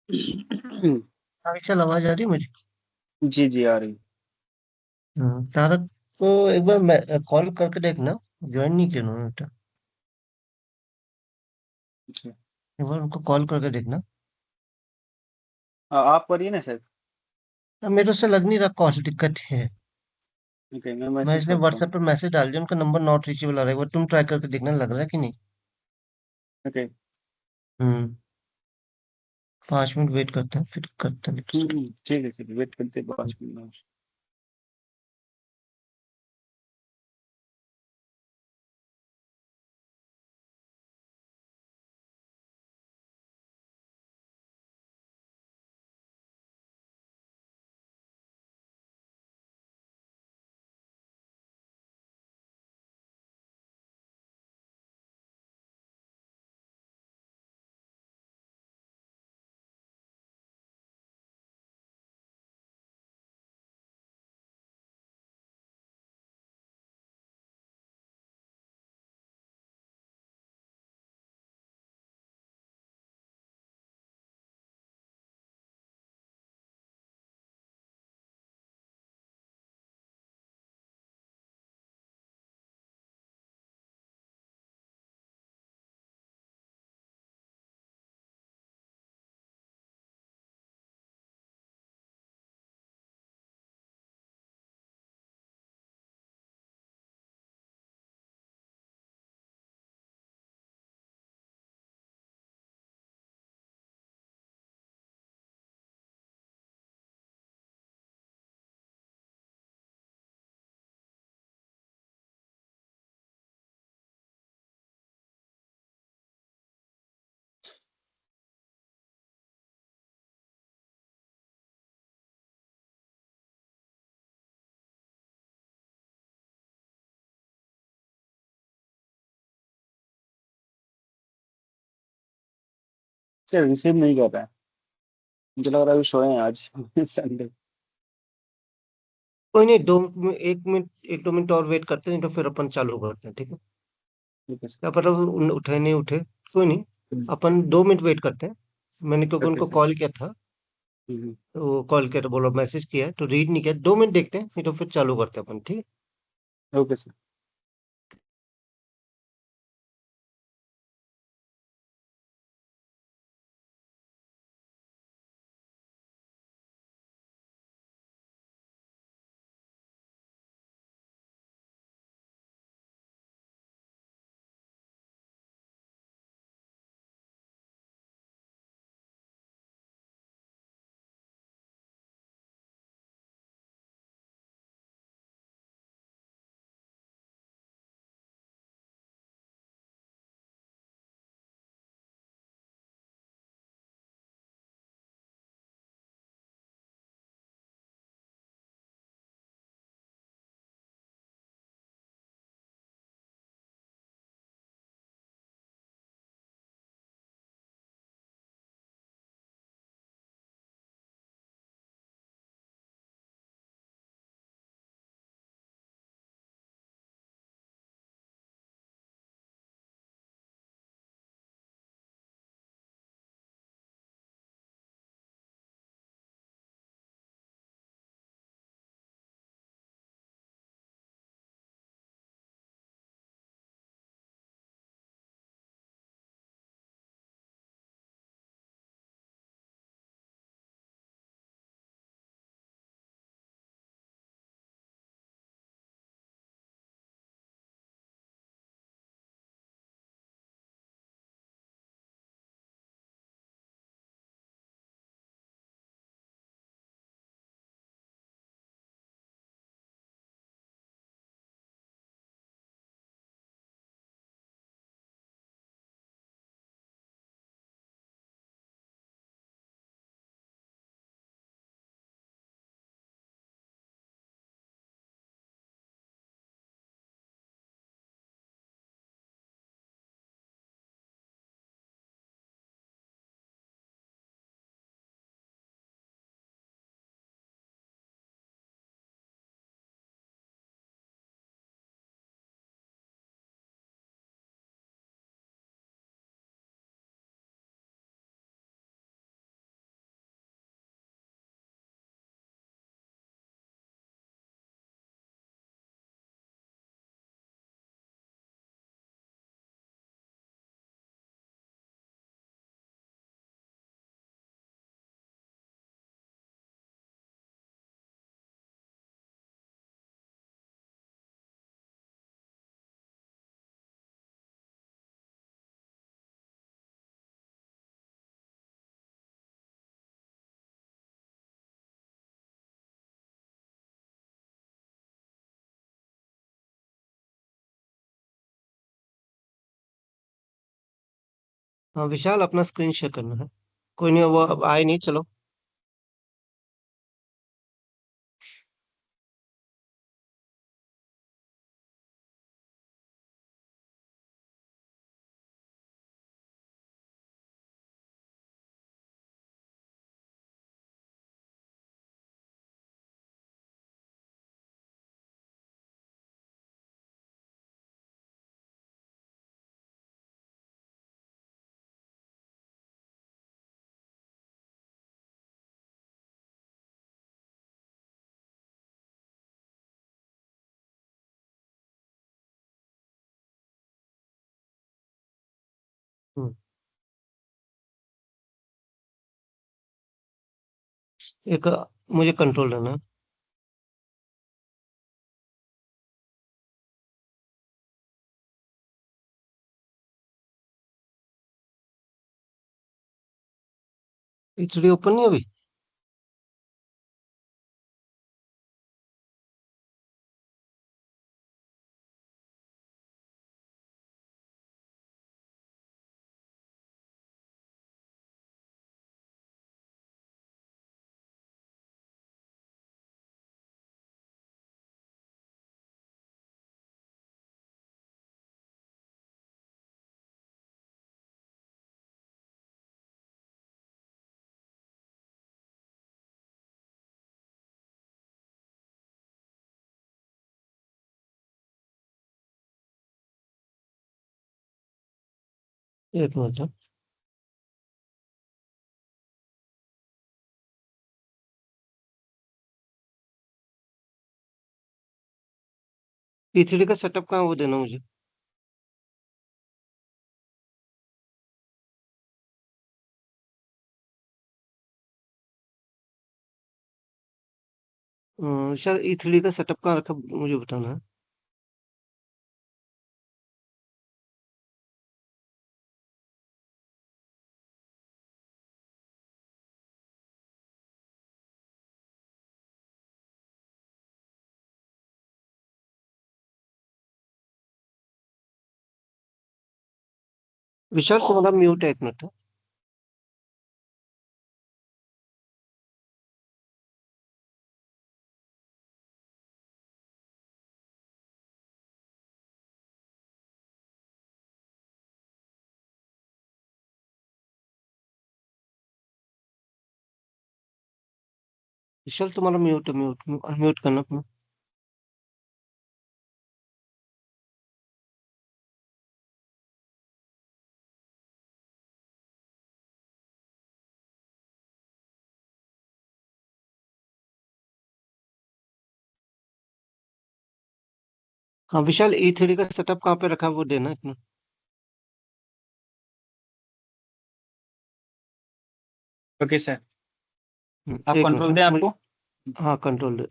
विशाल, आवाज आ रही है मुझे? जी जी आ रही। हाँ, तारक को एक बार कॉल करके देखना। ज्वाइन नहीं किया उन्होंने तो। अच्छा। एक बार उनको कॉल करके देखना। आप करिए ना सर। अब मेरे से लग नहीं रहा, कॉल दिक्कत है। ठीक है, मैं मैं मैसेज इसलिए करता हूँ। व्हाट्सएप पर मैसेज डाल दिया, उनका नंबर नॉट रीचेबल आ रहा है। एक बार तुम ट्राई करके देखना, लग रहा है कि नहीं। ओके। हम्म। 5 मिनट वेट करते हैं, फिर करते हैं दूसरा। ठीक है, चलिए वेट करते हैं 5 मिनट। सर रिसीव नहीं कर रहा है। मुझे लग रहा है अभी सोए हैं आज। संडे। कोई नहीं, 1 मिनट, 1-2 मिनट और वेट करते हैं, नहीं तो फिर अपन चालू करते हैं, ठीक है? ठीक है सर। क्या पता वो उठे नहीं उठे। कोई नहीं। हम्म, अपन 2 मिनट वेट करते हैं। मैंने क्योंकि ओके उनको सर। कॉल किया था। तो कॉल किया तो बोला, मैसेज किया है तो रीड नहीं किया। 2 मिनट देखते हैं, नहीं तो फिर चालू करते हैं अपन, ठीक है? Okay sir. हाँ विशाल, अपना स्क्रीन शेयर करना है। कोई नहीं, वो अब आए नहीं, चलो। हम्म, एक मुझे कंट्रोल लेना है। एचडी ओपन नहीं अभी। एक मिनट। E3 का सेटअप कहाँ है, वो देना मुझे। शायद E3 का सेटअप कहाँ रखा, मुझे बताना है। विशाल तुम्हारा म्यूट है, एक मिनट। विशाल तुम्हारा म्यूट है, म्यूट म्यूट करना अपना। हाँ विशाल, E3 का सेटअप कहाँ पे रखा है, वो देना इतना। Okay sir. आप एक मिनट, कंट्रोल हाँ दें मुझे। आपको। हाँ कंट्रोल।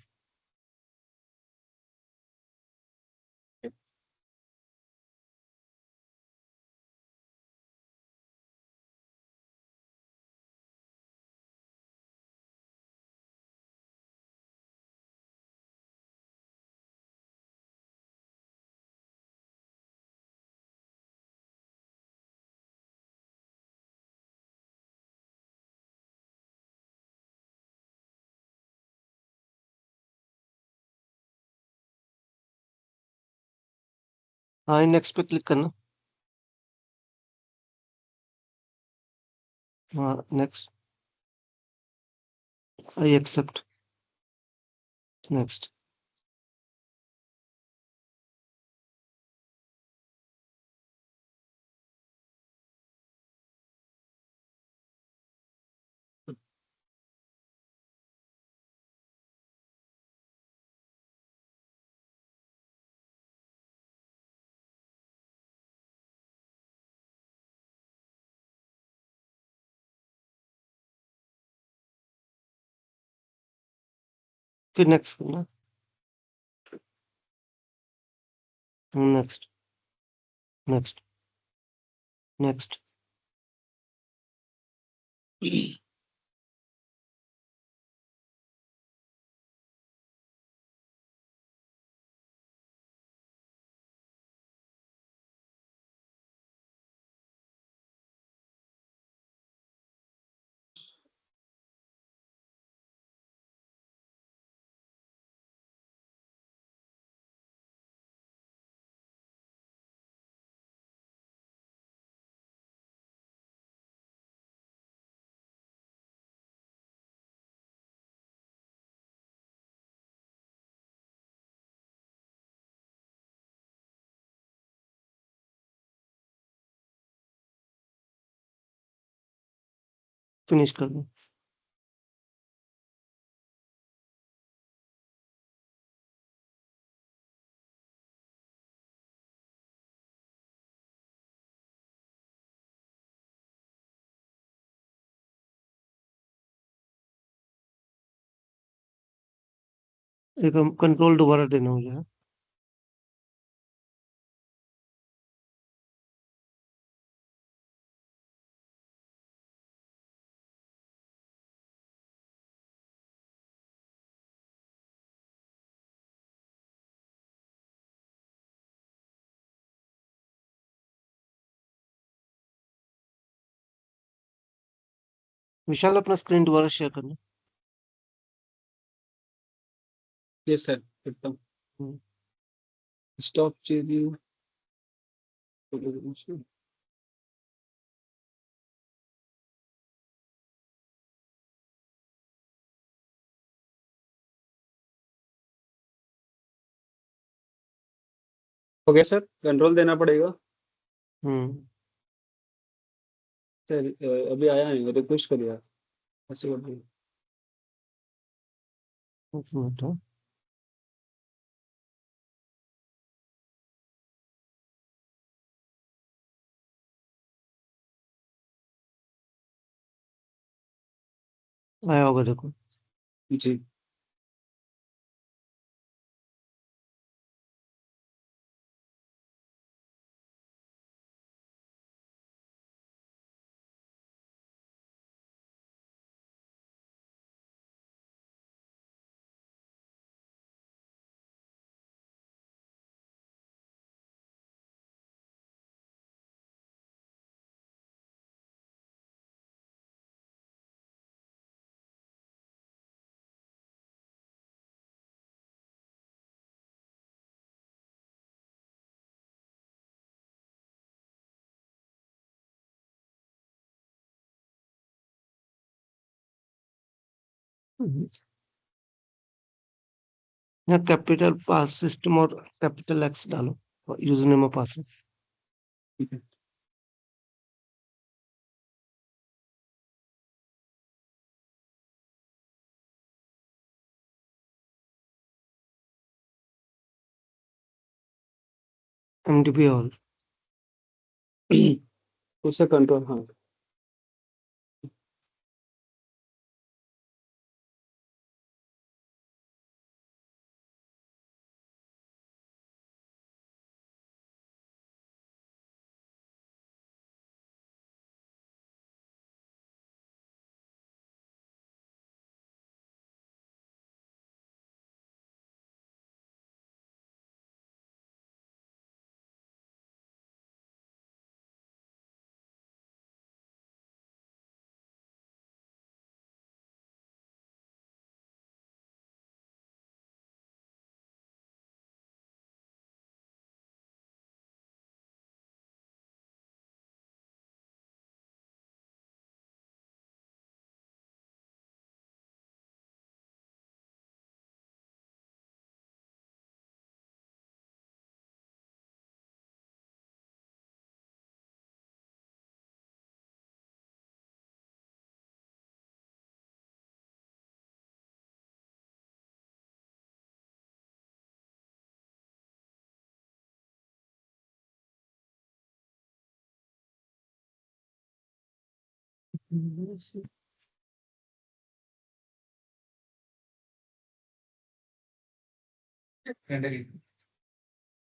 हाँ नेक्स्ट पे क्लिक करना। हाँ नेक्स्ट। I accept. नेक्स्ट। फिर नेक्स्ट करना। नेक्स्ट। नेक्स्ट। नेक्स्ट। फिनिश कर दो। एक कंट्रोल दोबारा देना हो जाए। विशाल अपना स्क्रीन दोबारा शेयर करना। यस सर एकदम हम्म, स्टॉप चेंजिंग हो गया सर कंट्रोल देना पड़ेगा हम्म, सर अभी आया नहीं रिक्वेस्ट करिए आप ऐसे कर दीजिए। एक मिनट हाँ। आया होगा देखो। जी हम्म, यहाँ कैपिटल पास सिस्टम और कैपिटल एक्स डालो यूजर नेम और पासवर्ड। ठीक है एमडीपी ऑल। उससे कंट्रोल हाँ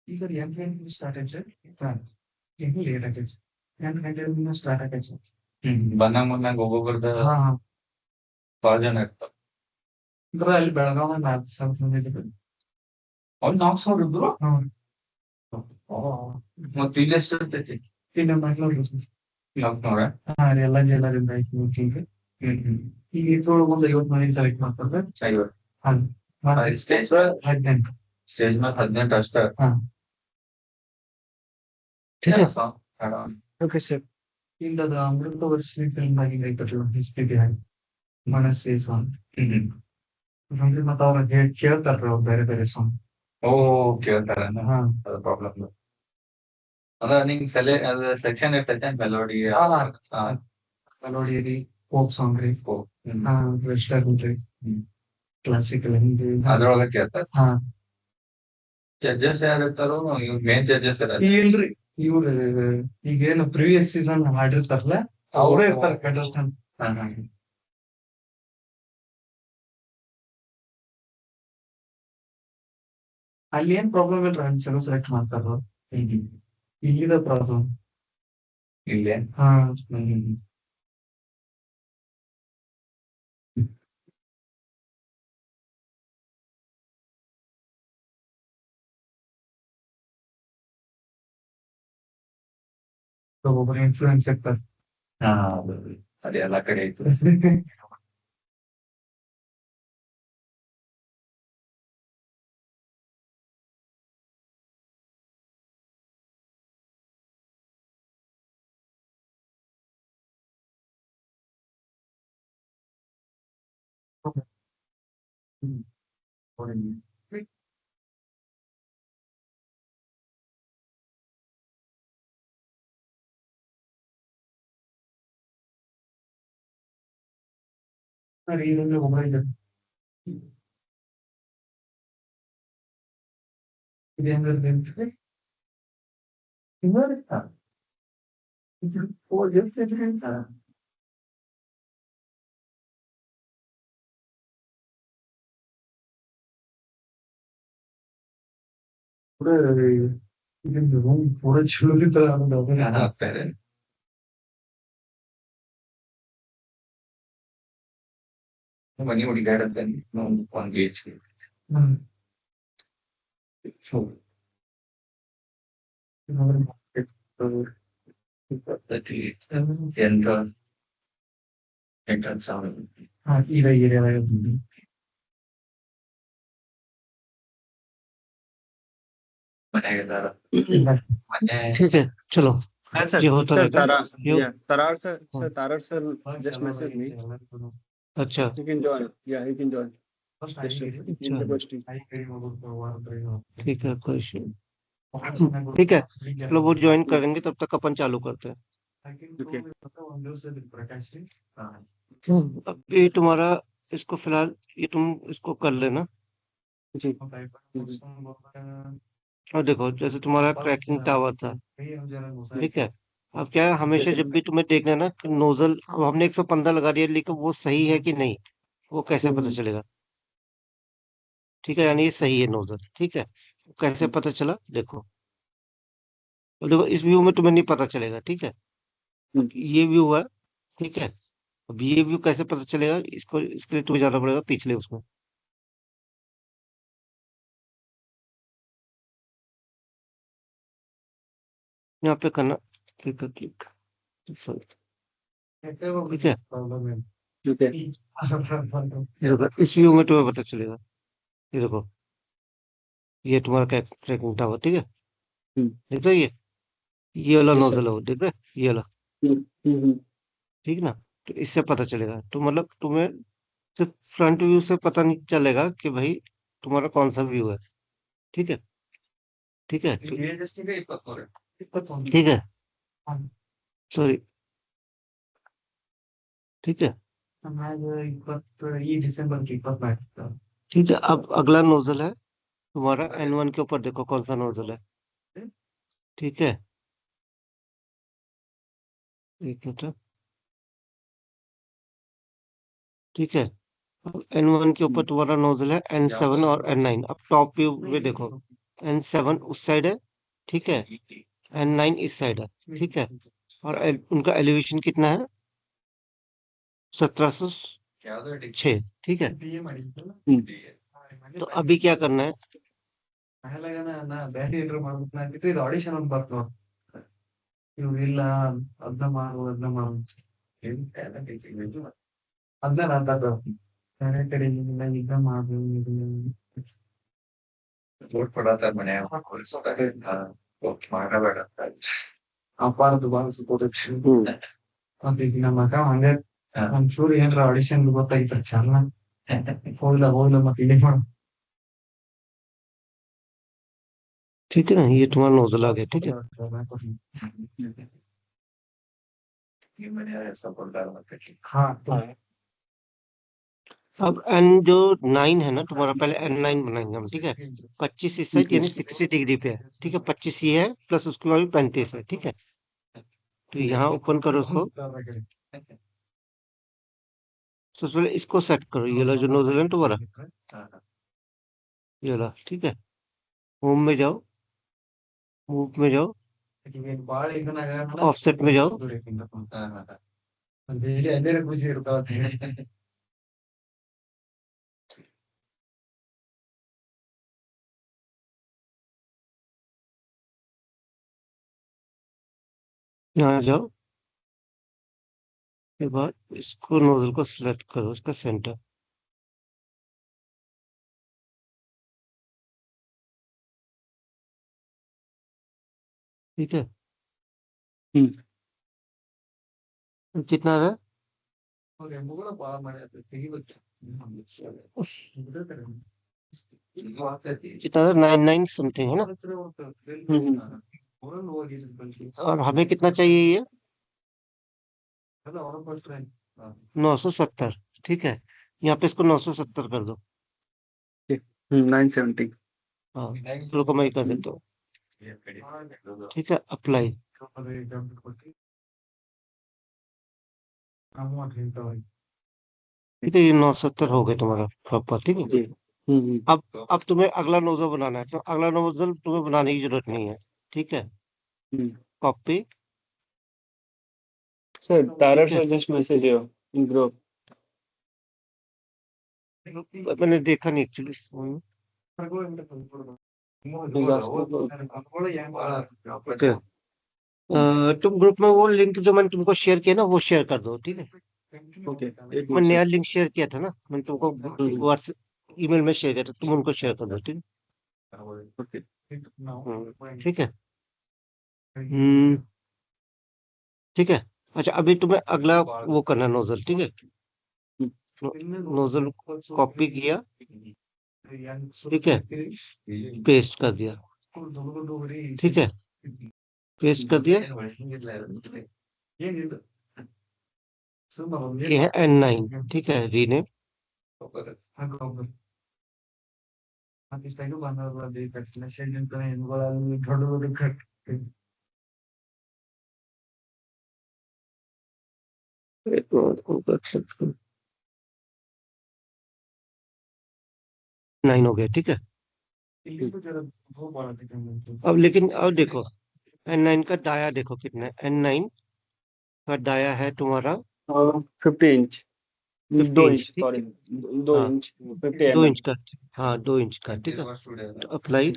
ಈಗ ಎಂಟು ಸ್ಟಾರ್ಟ್ ಆಯ್ತು ಏನು ಲೇಟ್ ಆಗೈತೆ 8 ಗಂಟೆಯಿಂದ ಸ್ಟಾರ್ಟ್ ಆಗೈತೆ ಬಂದಾಗ ಬಂದಾಗ ಒಬ್ಬೊಬ್ಬರದ ಹಾ ಬಹಳ ಜನ ಇರ್ತಾರೆ. ಅಂದ್ರೆ ಅಲ್ಲಿ ಬೆಳಗಾವ 4,000 ಮಂದಿ ಇದ್ರು. ಅವ್ರು 4,000 ಇದ್ರು. ಮತ್ತೆ ಇಲ್ಲಿ ಎಷ್ಟು ಇರ್ತೈತಿ? ಇಲ್ಲಿ ಮಂಗ್ಳೂರು 400? ಹಾ ರೀ ಎಲ್ಲ ಜಿಲ್ಲಾದಿಂದ ಐತಿ ಮೀಟಿಂಗ್. ಈಗ ಇದ್ರೊಳಗೆ ಒಂದು 50 ಮಂದಿ ಸೆಲೆಕ್ಟ್ ಮಾಡ್ತಾರೆ. 50. ಹಾ ಸ್ಟೇಜ್ 18 ಸ್ಟೇಜ್ ಮೇಲೆ 18 ಅಷ್ಟೇ. ಹಾ ठीक है ओके सर ಇಲ್ಲದ ಅಮೃತ ವರ್ಷ ಫಿಲ್ಮ್ ಆಗಿ ಐತಲ್ಲ ಹಿಸ್ಟ್ರಿ ಮನಸ್ಸೇ ಸಾಂಗ್ ಅಂದ್ರೆ ಮತ್ತೆ ಅವ್ರ ಕೇಳ್ತಾರ ಅವ್ರು ಬೇರೆ ಬೇರೆ ಸಾಂಗ್. ಓ ಕೇಳ್ತಾರೆ ಹಾ ಅದು ಪ್ರಾಬ್ಲಮ್. ಅಂದ್ರೆ ನಿಂಗೆ ಅದು ಸೆಕ್ಷನ್ ಇರ್ತೈತೆ ಮೆಲೋಡಿ ಮೆಲೋಡಿ ಪೋಪ್ ಸಾಂಗ್ ರೀ ಓ ವೆಸ್ಟರ್ನ್ ರೀ ಕ್ಲಾಸಿಕಲ್ ಹಿಂದಿ ಅದ್ರೊಳಗೆ ಕೇಳ್ತಾರೆ ಹಾ ಜಡ್ಜಸ್ ಯಾರು ಇರ್ತಾರೋ ಇವ್ರು ಮೇನ್ ಜಡ್ಜಸ್ ಇರಲ್ಲ ಇಲ್ರಿ ಇವ್ರು ಈಗೇನು ಪ್ರೀವಿಯಸ್ ಸೀಸನ್ ಮಾಡಿರ್ತಾರಲ್ಲ ಅವರೇ ಇರ್ತಾರೆ ಕಂಟೆಸ್ಟೆಂಟ್ ಹಾ ಹಾ ಅಲ್ಲಿ ಏನ್ ಪ್ರಾಬ್ಲಮ್ ಇಲ್ರಿ ಅಲ್ಲಿ ಚಲೋ ಸೆಲೆಕ್ಟ್ ಮಾಡ್ತಾರ ಇಲ್ಲಿದ ಪ್ರಾಬ್ಲಮ್ ಇಲ್ಲೇ ಹಾ ಒಬ್ಬೊಬ್ರು ಇನ್ಫ್ಲೂಯೆನ್ಸ್ ಇರ್ತಾರೆ ಹಾ ಹೌದು. ಅದೇ ಎಲ್ಲ ಕಡೆ ಇತ್ತು ಇದೊಂದು ಮೊಬೈಲ್ ಇದೇಂದ್ರೆ पूरा रूम पूरा चलो की तरह हम लोग ಹಾ ಆಗ್ತಾರೆ ಮನಿ ಹುಡುಗಾಡತ್ತೆ ಒಂದ್ ಏಜ್ ಎಂಟ್ರನ್ಸ್ ಮನೆಗೆಲ್ಲಾರ ಮನೆ ठीक है चलो सर ये होता सर रहता है ये Tarar sir हाँ। sir Tarar sir just message me अच्छा you can join yeah you can join अच्छा in the question ठीक है कोई इशू नहीं। ठीक है चलो वो ज्वाइन करेंगे तब तक अपन चालू करते हैं अभी तुम्हारा इसको फिलहाल ये तुम इसको कर लेना जी और देखो जैसे तुम्हारा ट्रैकिंग टावर था ठीक है अब क्या है हमेशा जब भी तुम्हें देखना है ना कि नोजल अब हमने 115 लगा दिया लेकिन वो सही है कि नहीं वो कैसे पता चलेगा ठीक है यानी ये सही है नोजल ठीक है कैसे पता चला देखो और देखो इस व्यू में तुम्हें नहीं पता चलेगा ठीक है अब ये व्यू है ठीक है अब ये व्यू कैसे पता चलेगा इसको इसके लिए तुम्हें जाना पड़ेगा पिछले उसमें यहाँ पे करना क्लिक क्लिक ठीक है ठीक है ये देखो इस व्यू में तुम्हें पता चलेगा ये देखो ये तुम्हारा ट्रैकिंग टावर ठीक है देख रहे हो ये वाला जी, सर। नोजल हो देख रहे हो? ये वाला हम्म ठीक ना तो इससे पता चलेगा तो मतलब तुम्हें सिर्फ फ्रंट व्यू से पता नहीं चलेगा कि भाई तुम्हारा कौन सा व्यू है ठीक है ठीक है ठीक है सॉरी ठीक है ಈ ಡಿಸೆಂಬರ್ 24 ठीक है अब अगला नोजल है तुम्हारा N1 के ऊपर देखो कौन सा नोजल है ठीक है एक मिनट ठीक है अब N1 के ऊपर तुम्हारा नोजल है N7 और N9 अब टॉप व्यू में देखो N7 उस साइड है ठीक है N9 इस साइड है ठीक है और उनका एलिवेशन कितना है 1706 ठीक है तो अभी क्या करना है ಬೇರೆ ಏನ್ರ ಮಾಡ್ಬೇಕು ಅಂತಿತ್ತು ಇದು ಆಡಿಷನ್ ಅಂತ ಬರ್ತ ಇವ್ರು ಇಲ್ಲ ಅದನ್ನ ಮಾಡು ಅದನ್ನ ಮಾಡು ಅದನ್ನ ನಾನು ಬೇರೆ ಕಡೆ ಇಲ್ಲ ಇದ ಮಾಡು ವೋಟ್ ಕೊಡತ್ತಾರ ಮನೆ ಮಾಡಬೇಡ ಅಪಾರದು ಬಹಳ ಸಪೋರ್ಟ್ ಅಂತ ಈಗ ನಮ್ಮ ಮಗ ಹಂಗೆ ಒಂಚೂರು ಏನ್ರ ಆಡಿಷನ್ ಗೊತ್ತಾಗಿತ್ತು ಚೆನ್ನಾಗಿ ಹೋಗ್ಲ ಮತ್ತೆ ಇದೇ ಮಾಡು ठीक है ना ये तुम्हारा नोजल आ गया ठीक है हाँ तो हाँ अब एन जो 9 है ना तुम्हारा, पहले N9 बनाएंगे हम, ठीक है। 25 इस साइड यानी 60 डिग्री पे है, ठीक है। 25 ये है प्लस उसके बाद भी 35 है, ठीक है। तो यहाँ ओपन करो उसको। सबसे पहले इसको सेट करो, ये वाला जो नोजल है ना तुम्हारा, ये वाला, ठीक है। होम में जाओ, मूव में जाओ, ಬಾಳ ಇದನ್ನ ऑफसेट में जाओ, ಡೈಲಿ ಅದೇ ಖುಷಿ ಇರ್ತಾವ यहाँ जाओ। के बाद इसको नोजल को सिलेक्ट करो, इसका सेंटर, ठीक है। हम्म कितना रहा? ಕೂಡ ಬಾಳ ಮಾಡ್ಯಾರ ತೆಗಿಬೇಕು कितना रहा? 99 समथिंग है ना। और हमें कितना चाहिए ये? 970, ठीक है। यहाँ पे इसको 970 कर दो। 970 हाँ, रुको मैं ही कर देता हूँ, ठीक है। अप्लाई, ठीक है। ये 970 हो गए तुम्हारा प्रॉपर, ठीक है। जी अब तुम्हें अगला नोजल बनाना है, तो अगला नोजल तुम्हें बनाने की जरूरत नहीं है, ठीक है। कॉपी, सर ठीक है। Tara just message you in group. मैंने देखा नहीं एक्चुअली। He's asking. ओके, तुम ग्रुप में वो लिंक जो मैंने तुमको शेयर किया ना, वो शेयर कर दो, ठीक है। Okay, एक मैं मिनट नया सर। लिंक शेयर किया था ना, मैंने तुमको व्हाट्सएप ईमेल में शेयर किया था, तुम उनको शेयर कर दो, ठीक Okay. है। ठीक है। हम्म, ठीक है। अच्छा, अभी तुम्हें अगला वो करना है, नोजल, ठीक है। नोजल कॉपी किया, ठीक है, पेस्ट कर दिया, ठीक है। पेस्ट कर दिया। ये है N9, ठीक है, रीनेम। नाइन हो गया, ठीक है। अब लेकिन अब देखो, N9 का डाया देखो कितना है। N9 का डाया है तुम्हारा 50 इंच 50 2 इंच, इंच ठीक है। सॉरी 2 हाँ, इंच 50 2 mm. इंच का, हाँ 2 इंच का, ठीक है। तो अप्लाई,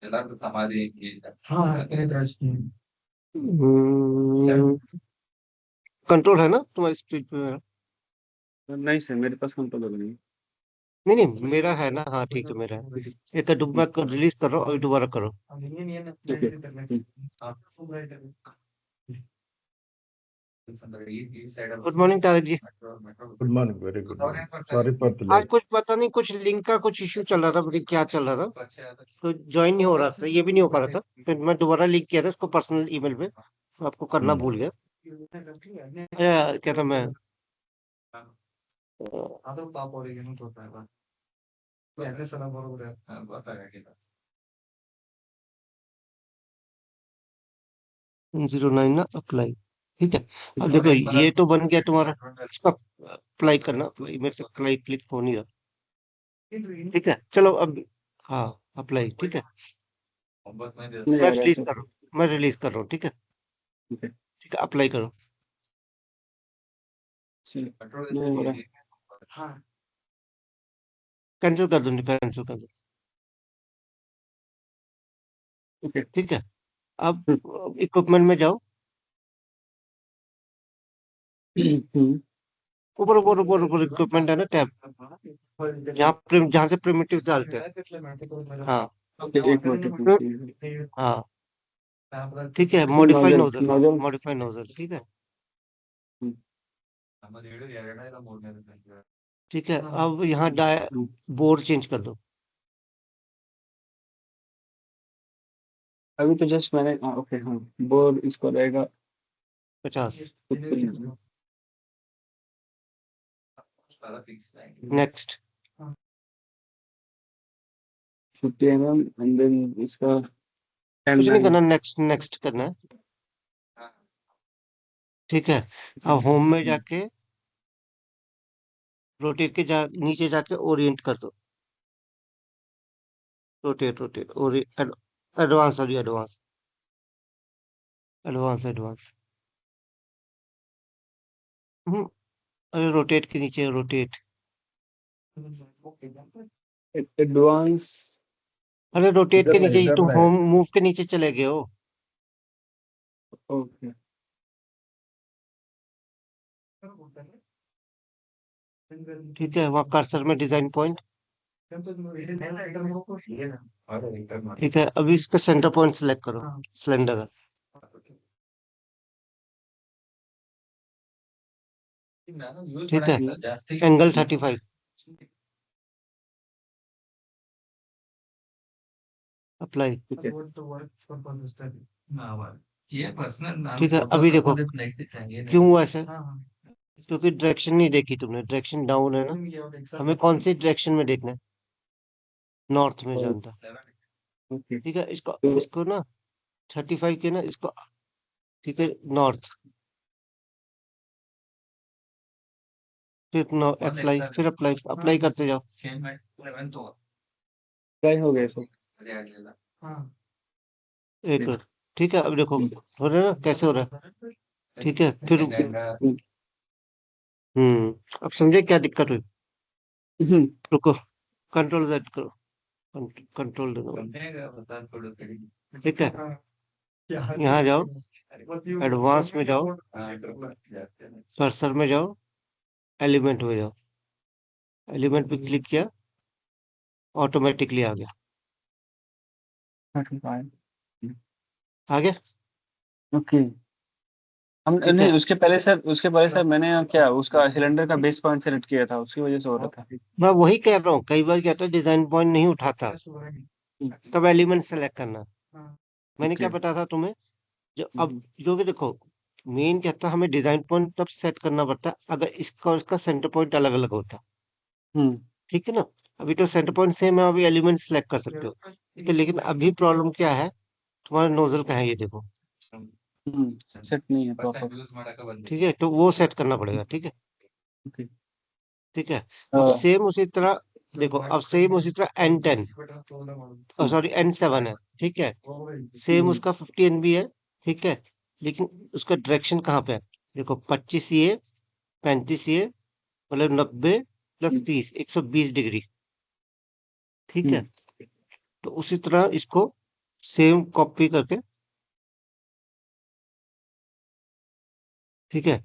ಎಲ್ಲಾರ್ದು ಸಮಾಧಿ हाँ कंट्रोल है ना तुम्हारी स्क्रीन पे? नहीं सर मेरे पास कंट्रोल नहीं। नहीं नहीं, मेरा है ना, हाँ ठीक है, मेरा है। एक मैं रिलीज कर रहा हूँ, अभी दोबारा करो। Good morning Tarak ji. Good morning, very good morning, sorry for the आज लेट। कुछ पता नहीं, कुछ लिंक का कुछ इश्यू चल रहा था, पता नहीं क्या चल रहा था, तो ज्वाइन नहीं हो रहा था, ये भी नहीं हो पा रहा था। फिर मैं दोबारा लिंक किया था इसको पर्सनल ईमेल पे, तो आपको करना भूल गया। क्या था मैं, ಅದು ಪಾಪ ಅವರಿಗೆ ಏನು ಗೊತ್ತಾಗಲ್ಲ ಅಡ್ರೆಸ್ ಎಲ್ಲ ಬರೋಬ್ರೆ ಗೊತ್ತಾಗಿಲ್ಲ 09 ना, अप्लाई, ठीक है। अब देखो ये तो बन गया तुम्हारा, इसका अप्लाई करना, मेरे से अप्लाई क्लिक हो नहीं रहा, ठीक है। चलो अब, हाँ अप्लाई, ठीक है। नहीं मैं आ रहा रिलीज सर। कर रहा हूँ, मैं रिलीज कर रहा हूँ, ठीक है। ठीक है ठीक है, अप्लाई करो। सर नहीं हो रहा। हाँ कैंसिल कर दो, नहीं कैंसिल कर दो, ओके ठीक है। अब इक्विपमेंट में जाओ, ऊपर ऊपर ऊपर ऊपर इक्विपमेंट है ना टैब, जहाँ से प्रिमिटिव डालते हैं, हाँ एक मिनट हाँ, ठीक है। Modify nozzle nozzle, nozzle modify nozzle, ठीक है। ठीक है, अब यहाँ बोर्ड चेंज कर दो। अभी तो जस्ट मैंने ओके हाँ बोर्ड इसको रहेगा 50। ऊपर। सारा फिक्स है। नेक्स्ट। 50 एंड देन इसका 10 कुछ नहीं mm। करना, नेक्स्ट नेक्स्ट करना है। हाँ, ठीक है, अब होम में जाके रोटेट के नीचे जाके ओरिएंट कर दो। रोटेट रोटेट और advance, sorry advance, advance advance. अरे रोटेट के नीचे रोटेट। एडवांस अरे रोटेट के इधर नीचे ही इधर तुम नहीं। होम मूव के नीचे चले गए हो। ओके ठीक है, वहाँ कर्सर में डिजाइन पॉइंट। ठीक है, अभी इसका सेंटर पॉइंट सिलेक्ट करो, सिलेंडर का। ನಾನು ಯೂಸ್ ठीक है, ಮಾಡಂಗಿಲ್ಲ ಜಾಸ್ತಿ एंगल 35, अप्लाई। ठीक है ये पर्सनल ನಾನು ठीक है, photo अभी देखो ತಗೊಂಡಿದ್ದು ನೆಟ್ಟಿದ್ದೆ ಹಂಗೇನಿಲ್ಲ. क्यों हुआ ऐसा, क्योंकि डायरेक्शन नहीं देखी तुमने, डायरेक्शन डाउन है ना। हमें कौन सी डायरेक्शन में देखना है, नॉर्थ में जाना था। ओके ठीक है, इसको तो इसको ना 35 के ना इसको, ठीक है नॉर्थ, फिर अप्लाई, फिर अप्लाई अप्लाई करते जाओ। ಚೇಂಜ್ ಮಾಡಿ 11 ತಗೋ. ट्राई हो गया सब। ಅದೇ ಆಗ್ಲಿಲ್ಲ. एक मिनट। ठीक है, अब देखो हो रहा है ना, कैसे हो रहा है। ठीक है, फिर अब समझे क्या दिक्कत हुई। रुको, कंट्रोल Z करो, कंट्रोल दो। ಬೇಗ ಗೊತ್ತಾಗ್ಬಿಡು ಕಡೆ. ठीक है, यहाँ जाओ, एडवांस में जाओ, ಜಾಸ್ತಿ ಇದೆ. कर्सर में जाओ, एलिमेंट में जाओ, एलिमेंट पे क्लिक किया, ऑटोमेटिकली आ गया। आ गया। ओके हम ठीक नहीं है, उसके पहले सर मैंने क्या उसका सिलेंडर का बेस पॉइंट सेलेक्ट किया था उसकी वजह से हो रहा था। मैं वही कह रहा हूँ, कई बार क्या होता है डिजाइन पॉइंट नहीं उठाता, तब एलिमेंट सेलेक्ट करना। मैंने क्या ओके बताया था तुम्हें, जो भी देखो, मेन क्या था, हमें डिजाइन पॉइंट तब सेट करना पड़ता है अगर इसका और इसका सेंटर पॉइंट अलग अलग होता। हम्म ठीक है ना, अभी तो सेंटर पॉइंट सेम है, अभी एलिमेंट सेलेक्ट कर सकते हो। ठीक है, लेकिन अभी प्रॉब्लम क्या है, तुम्हारा नोजल का है ये देखो। सेट नहीं है ಫಸ್ಟ್ ಟೈಮ್ प्रॉपर। ಯೂಸ್ ಮಾಡಕ ಬಂದೆ. ठीक है, तो वो सेट करना पड़ेगा। ठीक है, ओके ठीक है, अब सेम उसी तरह देखो, अब सेम उसी तरह N10, सॉरी N7 है। ठीक है, सेम उसका 50 NB है। ठीक है, लेकिन उसका डायरेक्शन कहाँ पे है, देखो 25 ये 35 ये, मतलब 90 प्लस 30, 120 डिग्री। ठीक है, तो उसी तरह इसको सेम कॉपी करके, ठीक है,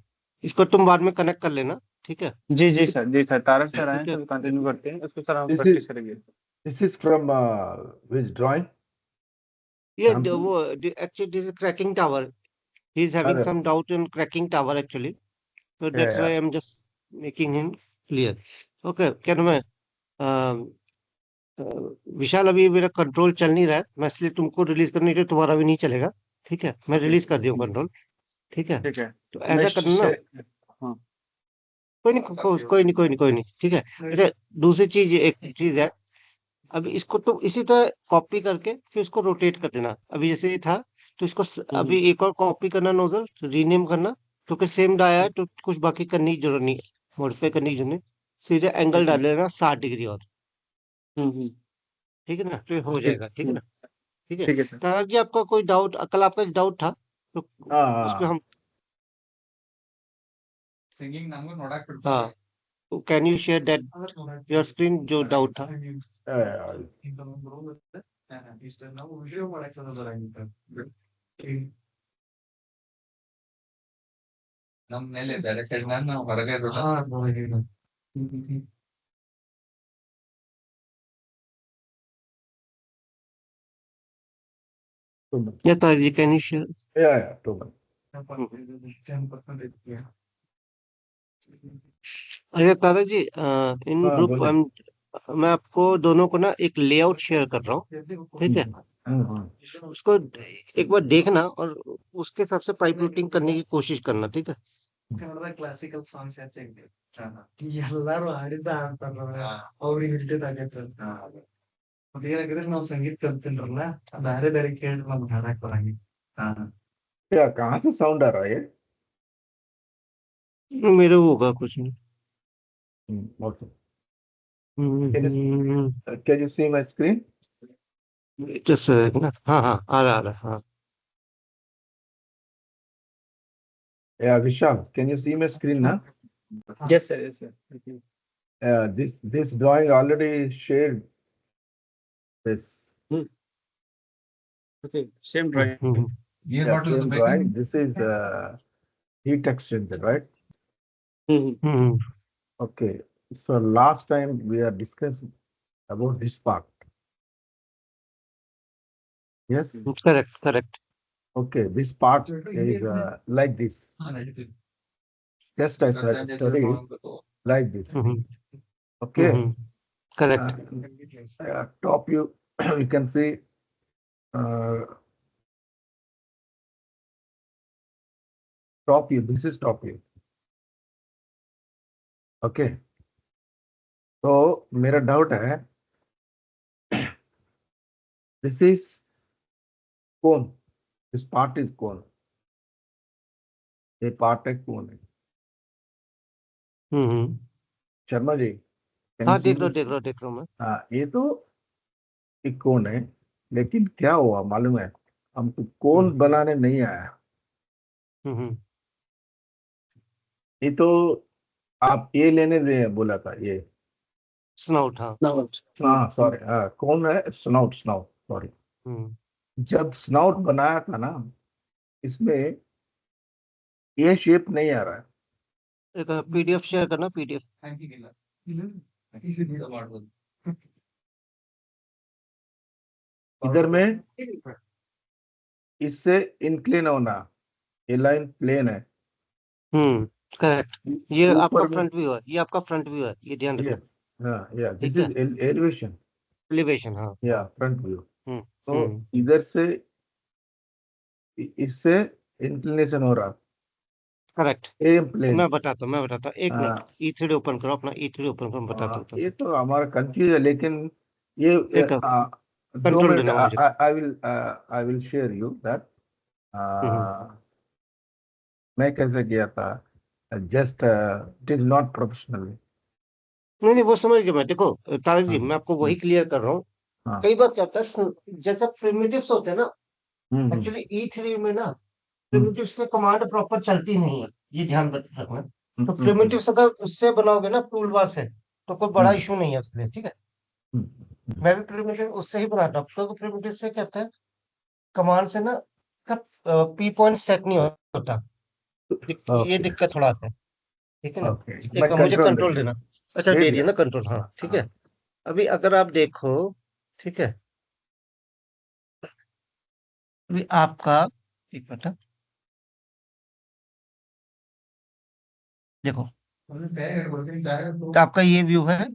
इसको तुम बाद में कनेक्ट कर लेना। ठीक है, जी सर तारक सर आए ठीक है, तो कंटिन्यू करते हैं उसको सर हम This प्रैक्टिस is करेंगे। this is from which drawing? ये Sample? वो actually this is cracking tower, he is having Other. Some doubt in cracking tower actually, so Yeah, that's why yeah. I'm just making him clear. Okay, क्या नाम है, अ, विशाल, अभी मेरा control चल नहीं रहा है, मैं इसलिए तुमको रिलीज करने के लिए, तुम्हारा भी नहीं चलेगा। ठीक है, मैं रिलीज कर दिया कंट्रोल। ठीक है, ठीक है तो मैं ऐसा करना ना, हाँ कोई नहीं, कोई नहीं, कोई नहीं, कोई नहीं। ठीक है, अच्छा, दूसरी चीज, एक चीज है, अभी इसको तो इसी तरह कॉपी करके फिर इसको रोटेट कर देना, अभी जैसे ये था, तो इसको अभी एक और कॉपी करना, नोजल रीनेम करना, क्योंकि सेम डाया है तो कुछ बाकी करने की जरूरत नहीं है, मॉडिफाई करने की जरूरत नहीं, सीधे एंगल ठीक है डाल लेना 60 डिग्री और। हम्म ठीक है ना, तो ये हो ठीक जाएगा। ठीक है ना, ठीक है। ठीक है सर तारक जी, आपका कोई डाउट, कल आपका डाउट था तो उसमें Ah, हम, ಸಿಂಗಿಂಗ್ ನಮಗೂ ನೋಡಕ್ हाँ, ಬಿಡ್ತಾರೆ. Can you share that your screen, जो डाउट था। yeah. ನಮ್ ಮೇಲೆ ಡೈರೆಕ್ಟರ್ ನಾವು ಹೊರಗೆ ಬಿಡೋದು. या Tarak ji, can you share. Yeah, too much. 10% अरे तारा जी, इन हाँ ग्रुप बोलिए। मैं आपको दोनों को ना एक लेआउट शेयर कर रहा हूँ, ठीक है? उसको एक बार देखना और उसके हिसाब से पाइप रूटिंग करने की कोशिश करना, ठीक है? ಕನ್ನಡದ ಕ್ಲಾಸಿಕಲ್ ಸಾಂಗ್ಸ್ ಹೆಚ್ಚಾಗಿ ಎಲ್ಲಾರು ಹಾಡಿದ್ದ ಹಾಡ್ತಾರ ಅವ್ರಿಗೆ ಇಷ್ಟದ ಆಗೈತೆ ಮತ್ತೆ ಏನಾಗಿದೆ ನಾವು ಸಂಗೀತ ಕಲ್ತಿಲ್ರಲ್ಲ ಬೇರೆ ಬೇರೆ ಕೇಳಿ ನಮ್ಗೆ ಹಾಡಕ್ ಬರಂಗಿಲ್ಲ. क्या कहाँ से साउंड आ रहा है ये? मेरे को होगा कुछ नहीं। Okay. Can you see my screen? Just ना, हाँ हाँ, आ रहा, हाँ। या Vishal, can you see my screen ना? Yes, sir. Yes, sir. Okay. This drawing already shared this. Okay. Same drawing. ये Yeah, bottle same तो drawing. बैठे This is heat exchanger, right? Hmm. Okay. So last time we are discussing about this part. Yes. Correct correct. Okay. This part is like this. Just as I study like this. Okay. Correct. Top you you can see top view. This is top view. Okay. तो मेरा doubt है, this is कौन, this part is कौन, ये part है कौन है? Sharma ji, can you हाँ, see देख लो this? देख लो देख लो मैं। हाँ, ये तो एक कौन है, लेकिन क्या हुआ मालूम है, हमको कौन बनाने नहीं आया। ये तो आप ये लेने दे बोला था, ये स्नाउट, हाँ। हाँ सॉरी, हाँ कौन है, स्नाउट, स्नाउट सॉरी। जब स्नाउट बनाया था ना, इसमें ये शेप नहीं आ रहा है। एक पीडीएफ शेयर करना, पीडीएफ। इधर में इससे इंक्लिन होना, ये लाइन प्लेन है। करेक्ट। ये ऊपर आपका में फ्रंट व्यू है, ये आपका फ्रंट व्यू है, ये ध्यान ये, रखना। हाँ या दिस ठीक है, इज एलिवेशन एलिवेशन, हाँ। या फ्रंट व्यू। हम्म तो हम्म इधर से इससे इंक्लिनेशन हो रहा, करेक्ट। Same plane. मैं बताता हूँ, एक मिनट। ई3 ओपन करो अपना, ई3 ओपन करो, मैं बताता हूँ। ये तो हमारा कंफ्यूज है, लेकिन ये एक 2 कंट्रोल मिनट देना मुझे। I will share you that hmm. मैं कैसे किया था, just it is not professional. नहीं नहीं, वो समझ गया मैं। देखो तारक जी, हाँ मैं आपको वही क्लियर कर रहा हूँ। हाँ कई बार क्या होता है, जैसे प्रिमिटिव्स होते हैं ना, हम्म एक्चुअली ई3 में ना प्रिमिटिव्स पे कमांड प्रॉपर चलती नहीं है, ये ध्यान रखना। तो प्रिमिटिव्स अगर उससे बनाओगे ना, टूल बार से, तो कोई बड़ा इशू नहीं है उसके लिए, ठीक है? मैं भी प्रिमिटिव उससे ही बनाता हूँ, क्योंकि प्रिमिटिव से क्या होता है, कमांड से ना पी पॉइंट सेट नहीं होता। ये ओके दिक्कत थोड़ा आता है, ठीक है ना? ओके, एक मैं मुझे कंट्रोल दे कंट्रोल दिया, देना। अच्छा, दे दे दिया दिया। ना कंट्रोल, हाँ ठीक है। अभी अगर आप देखो, ठीक है, अभी आपका एक मिनट, देखो, तो आपका ये व्यू है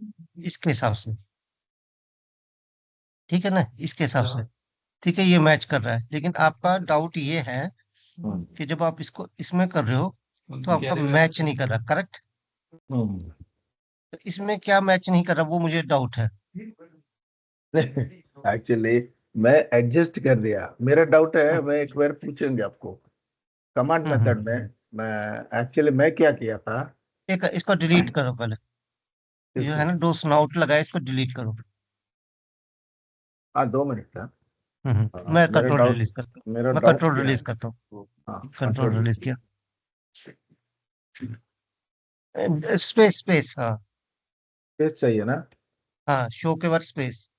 इसके हिसाब से, ठीक है ना, इसके हिसाब से, ठीक है, ये मैच कर रहा है। लेकिन आपका डाउट ये है कि जब आप इसको इसमें कर रहे हो तो आपका मैच नहीं कर रहा, करेक्ट? तो इसमें क्या मैच नहीं कर रहा, वो मुझे डाउट है। एक्चुअली मैं एडजस्ट कर दिया, मेरा डाउट है, मैं एक बार पूछेंगे आपको कमांड मेथड में। मैं एक्चुअली मैं क्या किया था, एक इसको डिलीट करो पहले, जो है इसको ना, दो स्नाउट लगाए, इसको डिलीट करो। 2 मिनट का। मैं मेरा कंट्रोल डाउट, रिलीज करता हूँ, मेरा मैं डाउट कंट्रोल क्या रिलीज है, करता हूँ। Control control. रिलीज किया, स्पेस स्पेस, हाँ। स्पेस चाहिए ना? हाँ, शो के बाद स्पेस।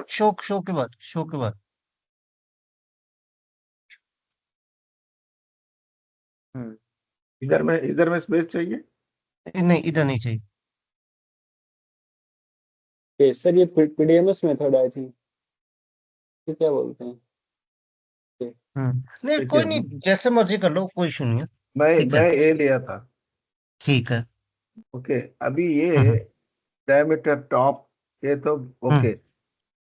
शो शो के बाद, शो के बाद। इधर में स्पेस चाहिए। नहीं, इधर नहीं चाहिए। सर ये पीडीएमएस मेथड आई थी, क्या बोलते हैं? नहीं, ठीक कोई है। नहीं, जैसे मर्जी कर लो, कोई इशू नहीं है। ठीक है, मैं ए लिया था। ठीक है। ओके, अभी ये हम्म डायमीटर टॉप, ये तो हम्म ओके।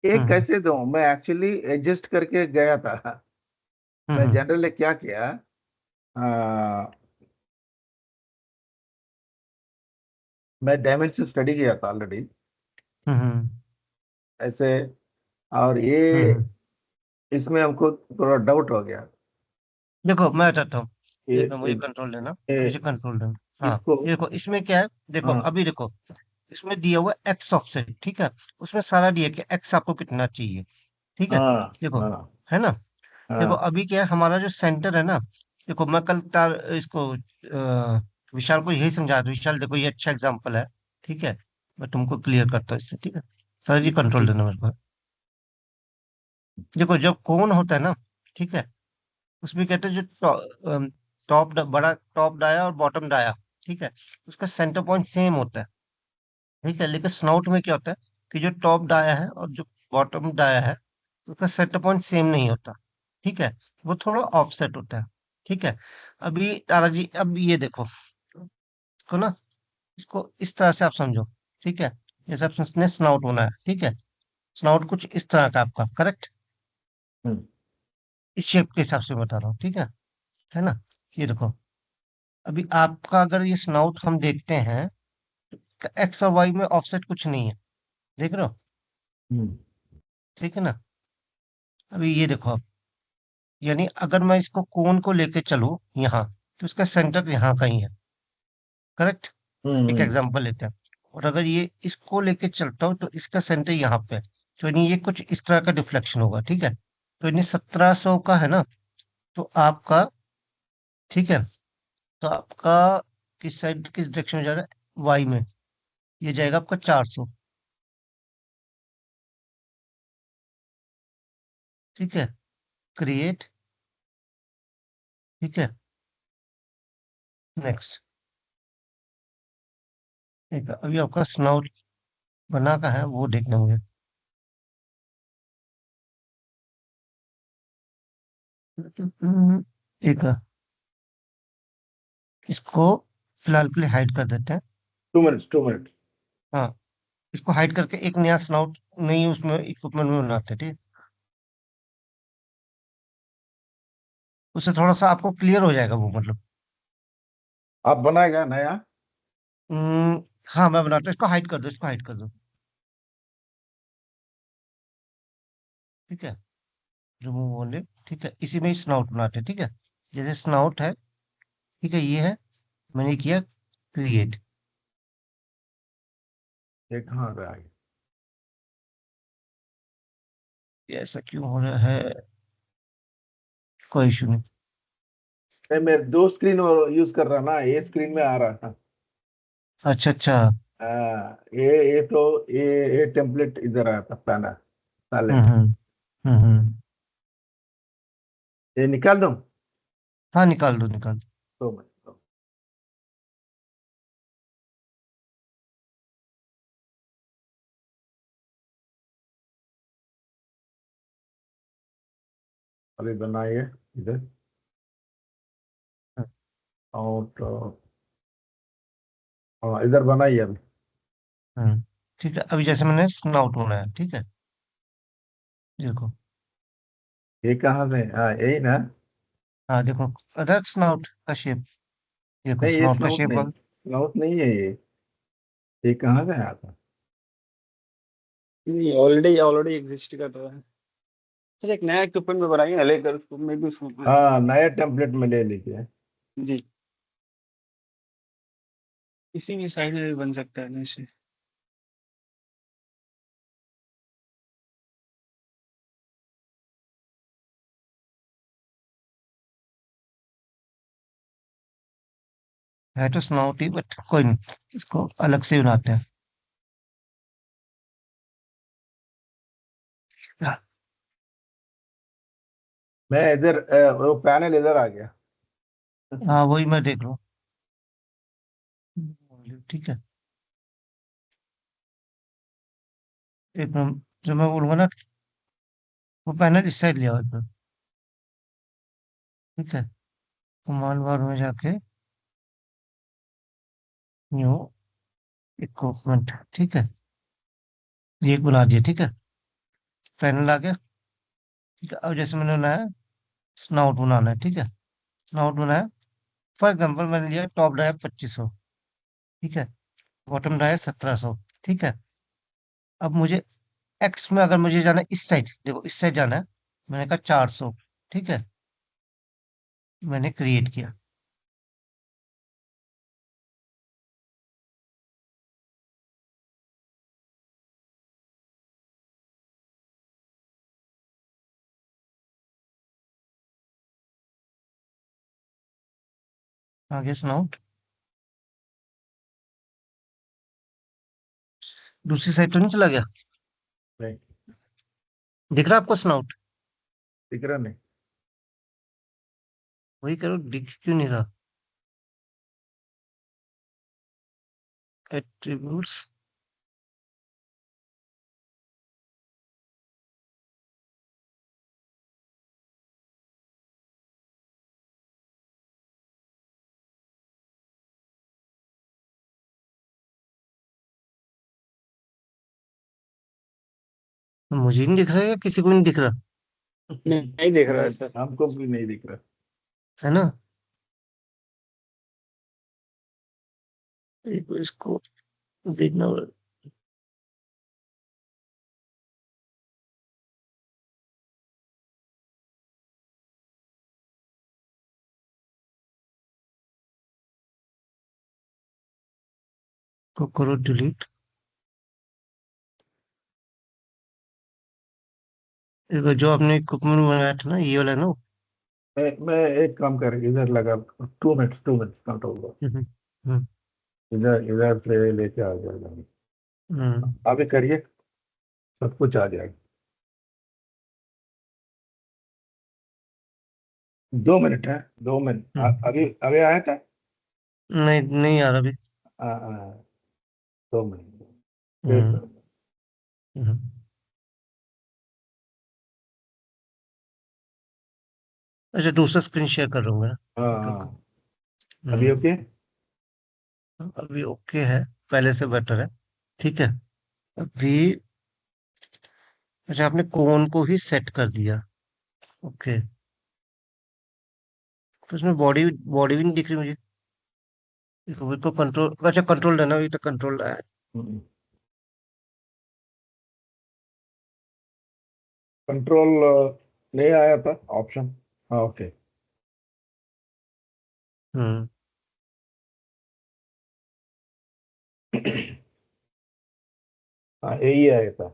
ये हम्म कैसे दूं? मैं एक्चुअली एडजस्ट करके गया था। मैं हम्म जनरली क्या किया, आ, मैं डायमेंशन स्टडी किया था ऑलरेडी हम्म ऐसे, और ये हम्म। इसमें हमको थोड़ा डाउट हो गया। देखो मैं बताता हूँ। ये, एक मिनट, मुझे कंट्रोल लेना, मुझे ये कंट्रोल लेना। हाँ, इसको, ये देखो इसमें क्या है। देखो हाँ अभी देखो, इसमें दिया हुआ एक्स ऑफसेट, ठीक है। उसमें सारा दिया कि एक्स आपको कितना चाहिए, ठीक है। हाँ देखो, हाँ है ना। देखो हाँ अभी क्या है, हमारा जो सेंटर है ना। देखो मैं कल इसको विशाल को यही समझा दूं। विशाल देखो, ये अच्छा एग्जांपल है, ठीक है। मैं तुमको क्लियर करता हूँ इससे, ठीक है। सर जी कंट्रोल देना मेरे को। देखो जब कोन होता है ना, ठीक है, उसमें कहते हैं जो बड़ा टॉप डाया और बॉटम डाया, ठीक है, उसका सेंटर पॉइंट सेम होता है, ठीक है। लेकिन स्नाउट में क्या होता है कि जो टॉप डाया है और जो बॉटम डाया है, उसका सेंटर पॉइंट सेम नहीं होता, ठीक है। वो थोड़ा ऑफसेट होता है, ठीक है। अभी तारा जी, अब ये देखो इसको ना, इसको इस तरह से आप समझो, ठीक है। जैसे आपने स्नाउट बनाया, ठीक है। स्नाउट कुछ इस तरह का आपका, करेक्ट। हम्म, इस शेप के हिसाब से बता रहा हूँ, ठीक है ना। ये देखो, अभी आपका अगर ये स्नाउट हम देखते हैं, तो एक्स और वाई में ऑफसेट कुछ नहीं है, देख रहे हो, हम्म, ठीक है ना। अभी ये देखो आप, यानी अगर मैं इसको कोन को लेके चलूं यहाँ, तो इसका सेंटर यहाँ कहीं है, करेक्ट। एक हम्म, एग्जांपल लेते हैं। और अगर ये इसको लेके चलता हूँ, तो इसका सेंटर यहाँ पे है। तो यानी ये कुछ इस तरह का डिफ्लेक्शन होगा, ठीक है। तो यानी 1700 का है ना, तो आपका, ठीक है, तो आपका किस साइड, किस डायरेक्शन में जा रहा है, वाई में। ये जाएगा आपका 400, ठीक है। क्रिएट, ठीक है। नेक्स्ट, ठीक है। अभी आपका स्नाउट बना का है वो देखना मुझे। ठीक है, इसको फिलहाल के लिए हाइड कर देते हैं। 2 मिनट्स 2 मिनट्स। हाँ, इसको हाइड करके एक नया स्नाउट नई उसमें इक्विपमेंट में बनाते हैं, ठीक। उससे थोड़ा सा आपको क्लियर हो जाएगा वो, मतलब। आप बनाएगा नया? हम्म, हाँ मैं बनाता हूँ। इसको हाइड कर दो, इसको हाइड कर दो, ठीक है। रिमूव ओनली, ठीक है। इसी में स्नाउट बनाते हैं, ठीक है। जैसे स्नाउट है, ठीक है, ये है, मैंने किया क्रिएट। ये कहाँ पे आ गया? ये ऐसा क्यों हो रहा है, कोई इशू नहीं। मैं 2 स्क्रीन यूज कर रहा ना, ये स्क्रीन में आ रहा था। अच्छा अच्छा। ये तो ये टेम्पलेट इधर आया था पहला पहले। हम्म हम्म हम्म। ये निकाल दूं? हाँ निकाल दो, निकाल दो। तो मैं तो, अभी बनाइए इधर। और तो, हाँ, इधर बनाइए अभी। हम्म, ठीक है। अभी जैसे मैंने स्नाउट बनाया, ठीक है, देखो। ये कहाँ से? हाँ, यही ना? हाँ देखो, अदर स्नाउट का शेप, देखो नहीं, ये स्नाउट का स्नाउट शेप। नहीं, स्नाउट नहीं है ये कहाँ से आया था? नहीं, ऑलरेडी ऑलरेडी एग्जिस्ट कर रहा है। सर एक नया इक्विपमेंट में बनाइए ना, लेकर उसको मैं भी उसको हाँ, नया टेम्पलेट में ले लीजिए। जी, इसी में साइड में भी बन सकता है ना इसे। है तो स्नाउट ही, बट कोई नहीं, इसको अलग से बनाते हैं। हाँ, मैं इधर, वो पैनल इधर आ गया। हाँ, वही मैं देख लूँ, ठीक है। एक मिनट, जो मैं बोलूंगा ना, वो पैनल इस साइड ले आओ एक मिनट, ठीक है। कमांड बार में जाके न्यू इक्विपमेंट, ठीक है, ये एक बना दिया, ठीक है। पैनल आ गया, ठीक है। अब जैसे मैंने बनाया, स्नाउट बनाना है, ठीक है। स्नाउट बनाया, फॉर एग्जाम्पल मैंने लिया टॉप ड्राइव 2500, ठीक है, बॉटम ड्राइव 1700, ठीक है। अब मुझे एक्स में अगर मुझे जाना है इस साइड, देखो इस साइड जाना है, मैंने कहा 400, ठीक है, मैंने क्रिएट किया। आगे स्नाउट, दूसरी साइड तो नहीं चला गया? नहीं, दिख रहा आपको स्नाउट? दिख रहा नहीं। वही करो, दिख क्यों नहीं रहा? एट्रीब्यूट्स, मुझे नहीं दिख रहा है या किसी को नहीं दिख रहा? नहीं देख रहा है सर। हमको भी नहीं दिख रहा। है ना? एक बार इसको देखना होगा। को करो डिलीट। जो आपने इक्विपमेंट बनाया था ना, ये वाला ना? मैं एक काम कर, इधर लगा, 2 मिनट्स, 2 मिनट्स काउंट होगा। हम्म, हम्म, इधर इधर से लेके आ जाएगा। हम्म, अभी करिए, सब कुछ आ जाएगा। 2 मिनट है, 2 मिनट। अभी अभी आया था। नहीं नहीं यार अभी। 2 मिनट वेट हम्म, करो। हम्म। अच्छा, दूसरा स्क्रीन शेयर कर रहा हूँ मैं। हाँ ओके ओके। हाँ, अभी ओके। अभी ओके है, पहले से बेटर है, ठीक है। अभी, अच्छा आपने कोन को ही सेट कर दिया, ओके। तो उसमें बॉडी बॉडी भी नहीं दिख रही मुझे। देखो इसको कंट्रोल, अच्छा कंट्रोल देना, अभी तो कंट्रोल है। कंट्रोल नहीं आया था ऑप्शन। हाँ ओके। हम्म, हाँ यही आया था।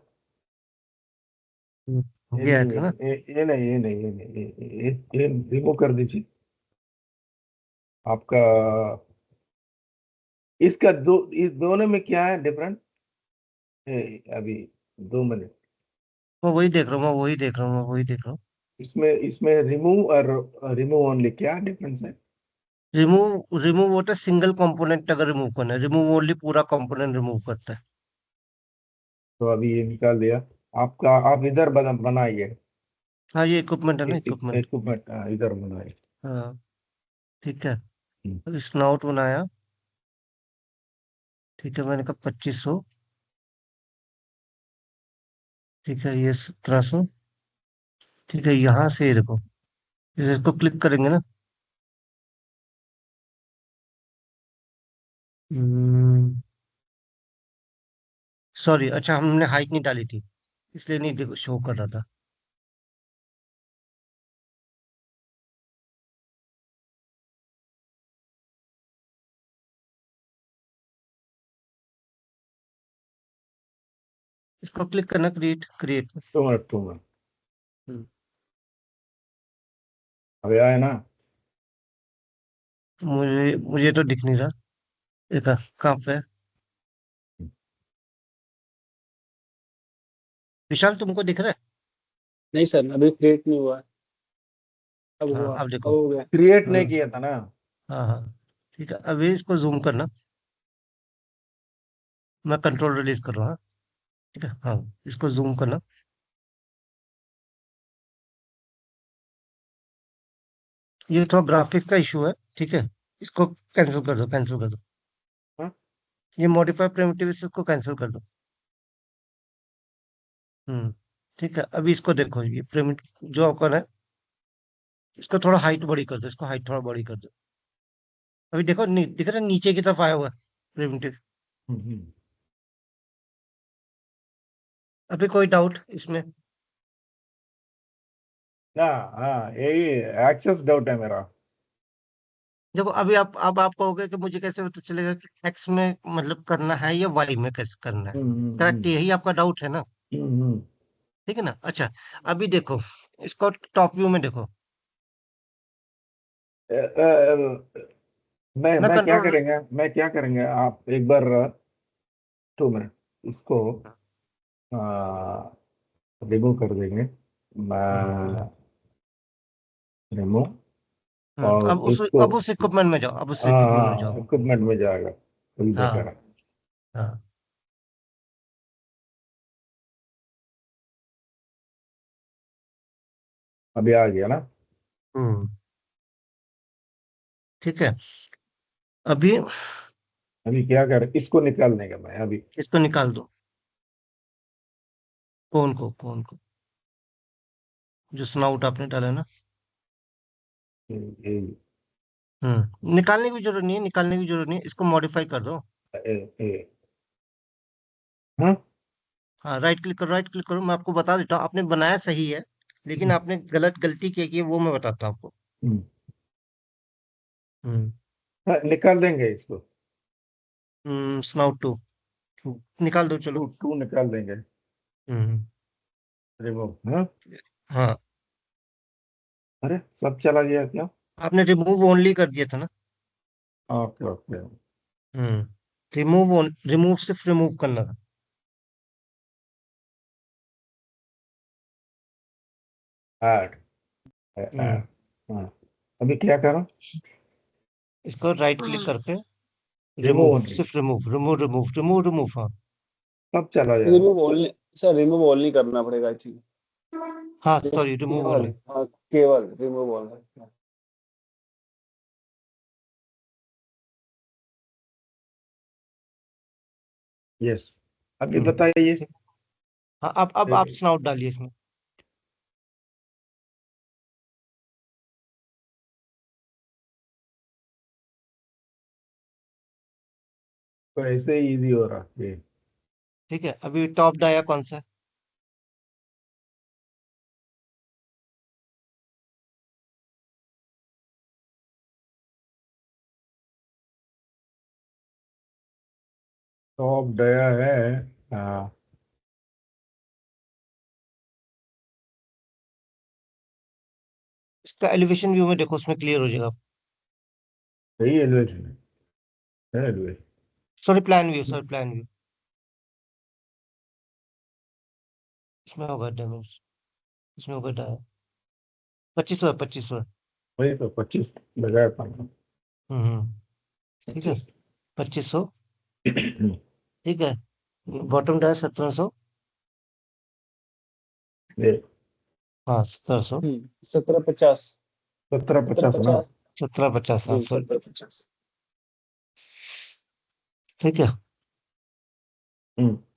ये ये आया नहीं था ना? ये नहीं, ये नहीं, ये नहीं, ये रिमूव कर दीजिए आपका। इसका इस दोनों में क्या है डिफरेंट? अभी 2 मिनट। मैं वही देख रहा हूँ, मैं वही देख रहा हूँ, मैं वही देख रहा हूँ। इसमें इसमें रिमूव और रिमूव ओनली क्या डिफरेंस है? रिमूव रिमूव होता है सिंगल कंपोनेंट, अगर रिमूव करना है, रिमूव ओनली पूरा कंपोनेंट रिमूव करता है। तो अभी ये निकाल दिया आपका। आप इधर बनाइए। हाँ ये इक्विपमेंट है ना, इक्विपमेंट। इक्विपमेंट इधर बनाइए। हाँ, ठीक है। हम्म, स्नाउट बनाया, ठीक है, मैंने कहा 2500, ठीक है, ये 1700, ठीक है। यहाँ से ये देखो, जैसे इसको क्लिक करेंगे ना, सॉरी, अच्छा हमने हाइट नहीं डाली थी, इसलिए नहीं देखो शो कर रहा था। इसको क्लिक करना, क्रिएट क्रिएट। 2 minute, 2 minute. अभी आया ना? मुझे मुझे तो दिख नहीं रहा। देखा कहाँ पे है? विशाल तुमको दिख रहा है? नहीं सर, अभी क्रिएट नहीं हुआ है। अब हाँ हुआ, अब अब देखो। हो गया। क्रिएट नहीं हाँ किया था ना? हाँ हाँ, ठीक है। अभी इसको जूम करना, मैं कंट्रोल रिलीज कर रहा हूँ, हाँ, ठीक है। हाँ, इसको जूम करना, ये थोड़ा ग्राफिक्स का इशू है, ठीक है। इसको कैंसिल कर दो, कैंसिल कर दो। हाँ? ये मॉडिफाई प्रिमिटिव इसको कैंसिल कर दो। ठीक है, अभी इसको देखो, ये प्रिमिट जो आपका है, इसको थोड़ा हाइट बड़ी कर दो, इसको हाइट थोड़ा बड़ी कर दो। अभी देखो, दिख रहा है नीचे की तरफ आया हुआ है प्रिमिटिव। हम्म। अभी कोई डाउट इसमें? ना, हाँ, यही एक्सेस डाउट है मेरा। देखो, अभी अब आप कहोगे कि मुझे कैसे पता चलेगा कि एक्स में मतलब करना है या वाई में कैसे करना है। करेक्ट, यही आपका डाउट है ना? हम्म। ठीक है ना? अच्छा, अभी देखो, इसको टॉप व्यू में देखो। अ, अ, मैं कंट्रोल मैं क्या करेंगे, आप एक बार 2 मिनट इसको रिमूव कर देंगे। मैं रिमूव और इसको, अब उस इक्विपमेंट में जाओ, अब उस हाँ इक्विपमेंट में हाँ, जाओ। इक्विपमेंट में जाएगा, वही बेटर हाँ, है। हाँ। अभी आ गया ना? हम्म ठीक है, अभी अभी क्या करें, इसको निकाल देंगे मैं अभी। इसको निकाल दो। कौन को जो स्नाउट आपने डाला है ना। ये- निकालने की जरूरत नहीं है, निकालने की जरूरत नहीं है, इसको मॉडिफाई कर दो। ये- हाँ। हाँ, राइट क्लिक करो, राइट क्लिक करो, मैं आपको बता देता हूँ, आपने बनाया सही है, लेकिन आपने गलती क्या की है वो मैं बताता हूँ आपको। हम्म। हम्म हाँ, निकाल देंगे इसको। स्नाउट टू निकाल दो, चलो। टू टू निकाल देंगे। हम्म रिमूव, हाँ। हाँ, अरे सब चला गया क्या? आपने रिमूव ओनली कर दिया था ना। Okay okay. रिमूव सिर्फ रिमूव करना था। ऐड, हम्म ऐड, हाँ। अभी क्या करूं? इसको राइट क्लिक करके रिमूव रिमूव, ओनली, सिर्फ remove, remove remove remove remove, हाँ। सब चला जाएगा। Remove all, sir remove all नहीं करना पड़ेगा आई थिंक। हाँ, जस्ट सॉरी, रिमूव केवल, ओनली। हाँ केवल रिमूव ऑल। यस, अभी बताइए। ठीक। हाँ, अब आप स्नाउट डालिए इसमें। तो ऐसे ही इजी हो रहा है ये। ठीक है, अभी टॉप डाया कौन सा है? टॉप दया है, हाँ। इसका एलिवेशन व्यू में देखो, उसमें क्लियर हो जाएगा। सही एलिवेशन है elevation. Sorry, plan view, sorry, plan view. इसमें होगा डैमेज, इसमें होगा डाया। 2500 है, 2500 है। वही तो 25 लगाया था मैंने। ठीक है, 25। 2500। ठीक है, बॉटम डाया 1700। ये हाँ, 1700। 1750, 1750 ना? 1750। 1750, हाँ, जी सॉरी। 1750। ठीक है,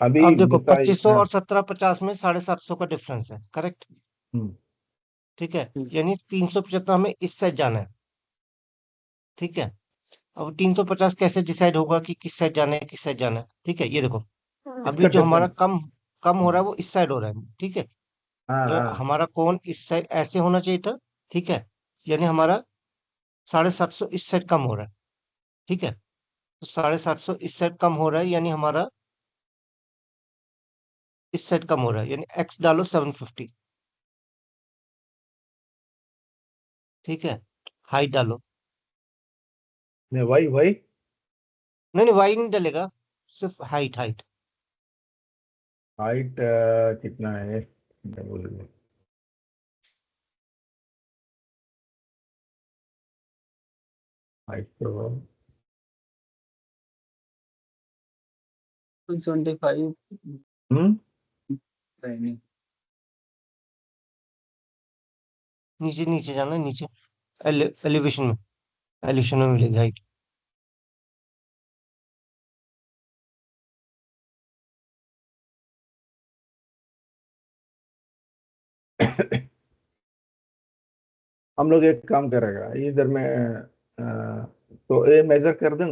अभी अब देखो, बताइए, 2500 हाँ। और 1750 में 750 का डिफरेंस है, करेक्ट। हम्म, ठीक है, यानी 375 हमें इस साइड जाना है। ठीक है, अब 350 कैसे डिसाइड होगा कि किस साइड जाना है, किस साइड जाना है? ठीक है, ये देखो, इसका अभी जो हमारा डिफरेंस। कम कम हो रहा है वो इस साइड हो रहा है, ठीक है। हाँ मतलब हाँ। हमारा कोण इस साइड ऐसे होना चाहिए था। ठीक है, यानी हमारा 750 इस साइड कम हो रहा है। ठीक है, तो 750 इस साइड कम हो रहा है, यानी हमारा इस साइड कम हो रहा है, यानी एक्स डालो 750। ठीक है, हाइट डालो। नहीं, वही वही। नहीं नहीं, वाई नहीं डलेगा, सिर्फ हाइट, हाइट। हाइट कितना है, मैं बोलूँगा। हाइट तो 25 हम्म नहीं। नीचे नीचे जाना है, नीचे। एलिवेशन में, एलिवेशन में मिलेगी हाइट। हम लोग एक काम करेगा इधर में, तो ये मेजर कर दूं।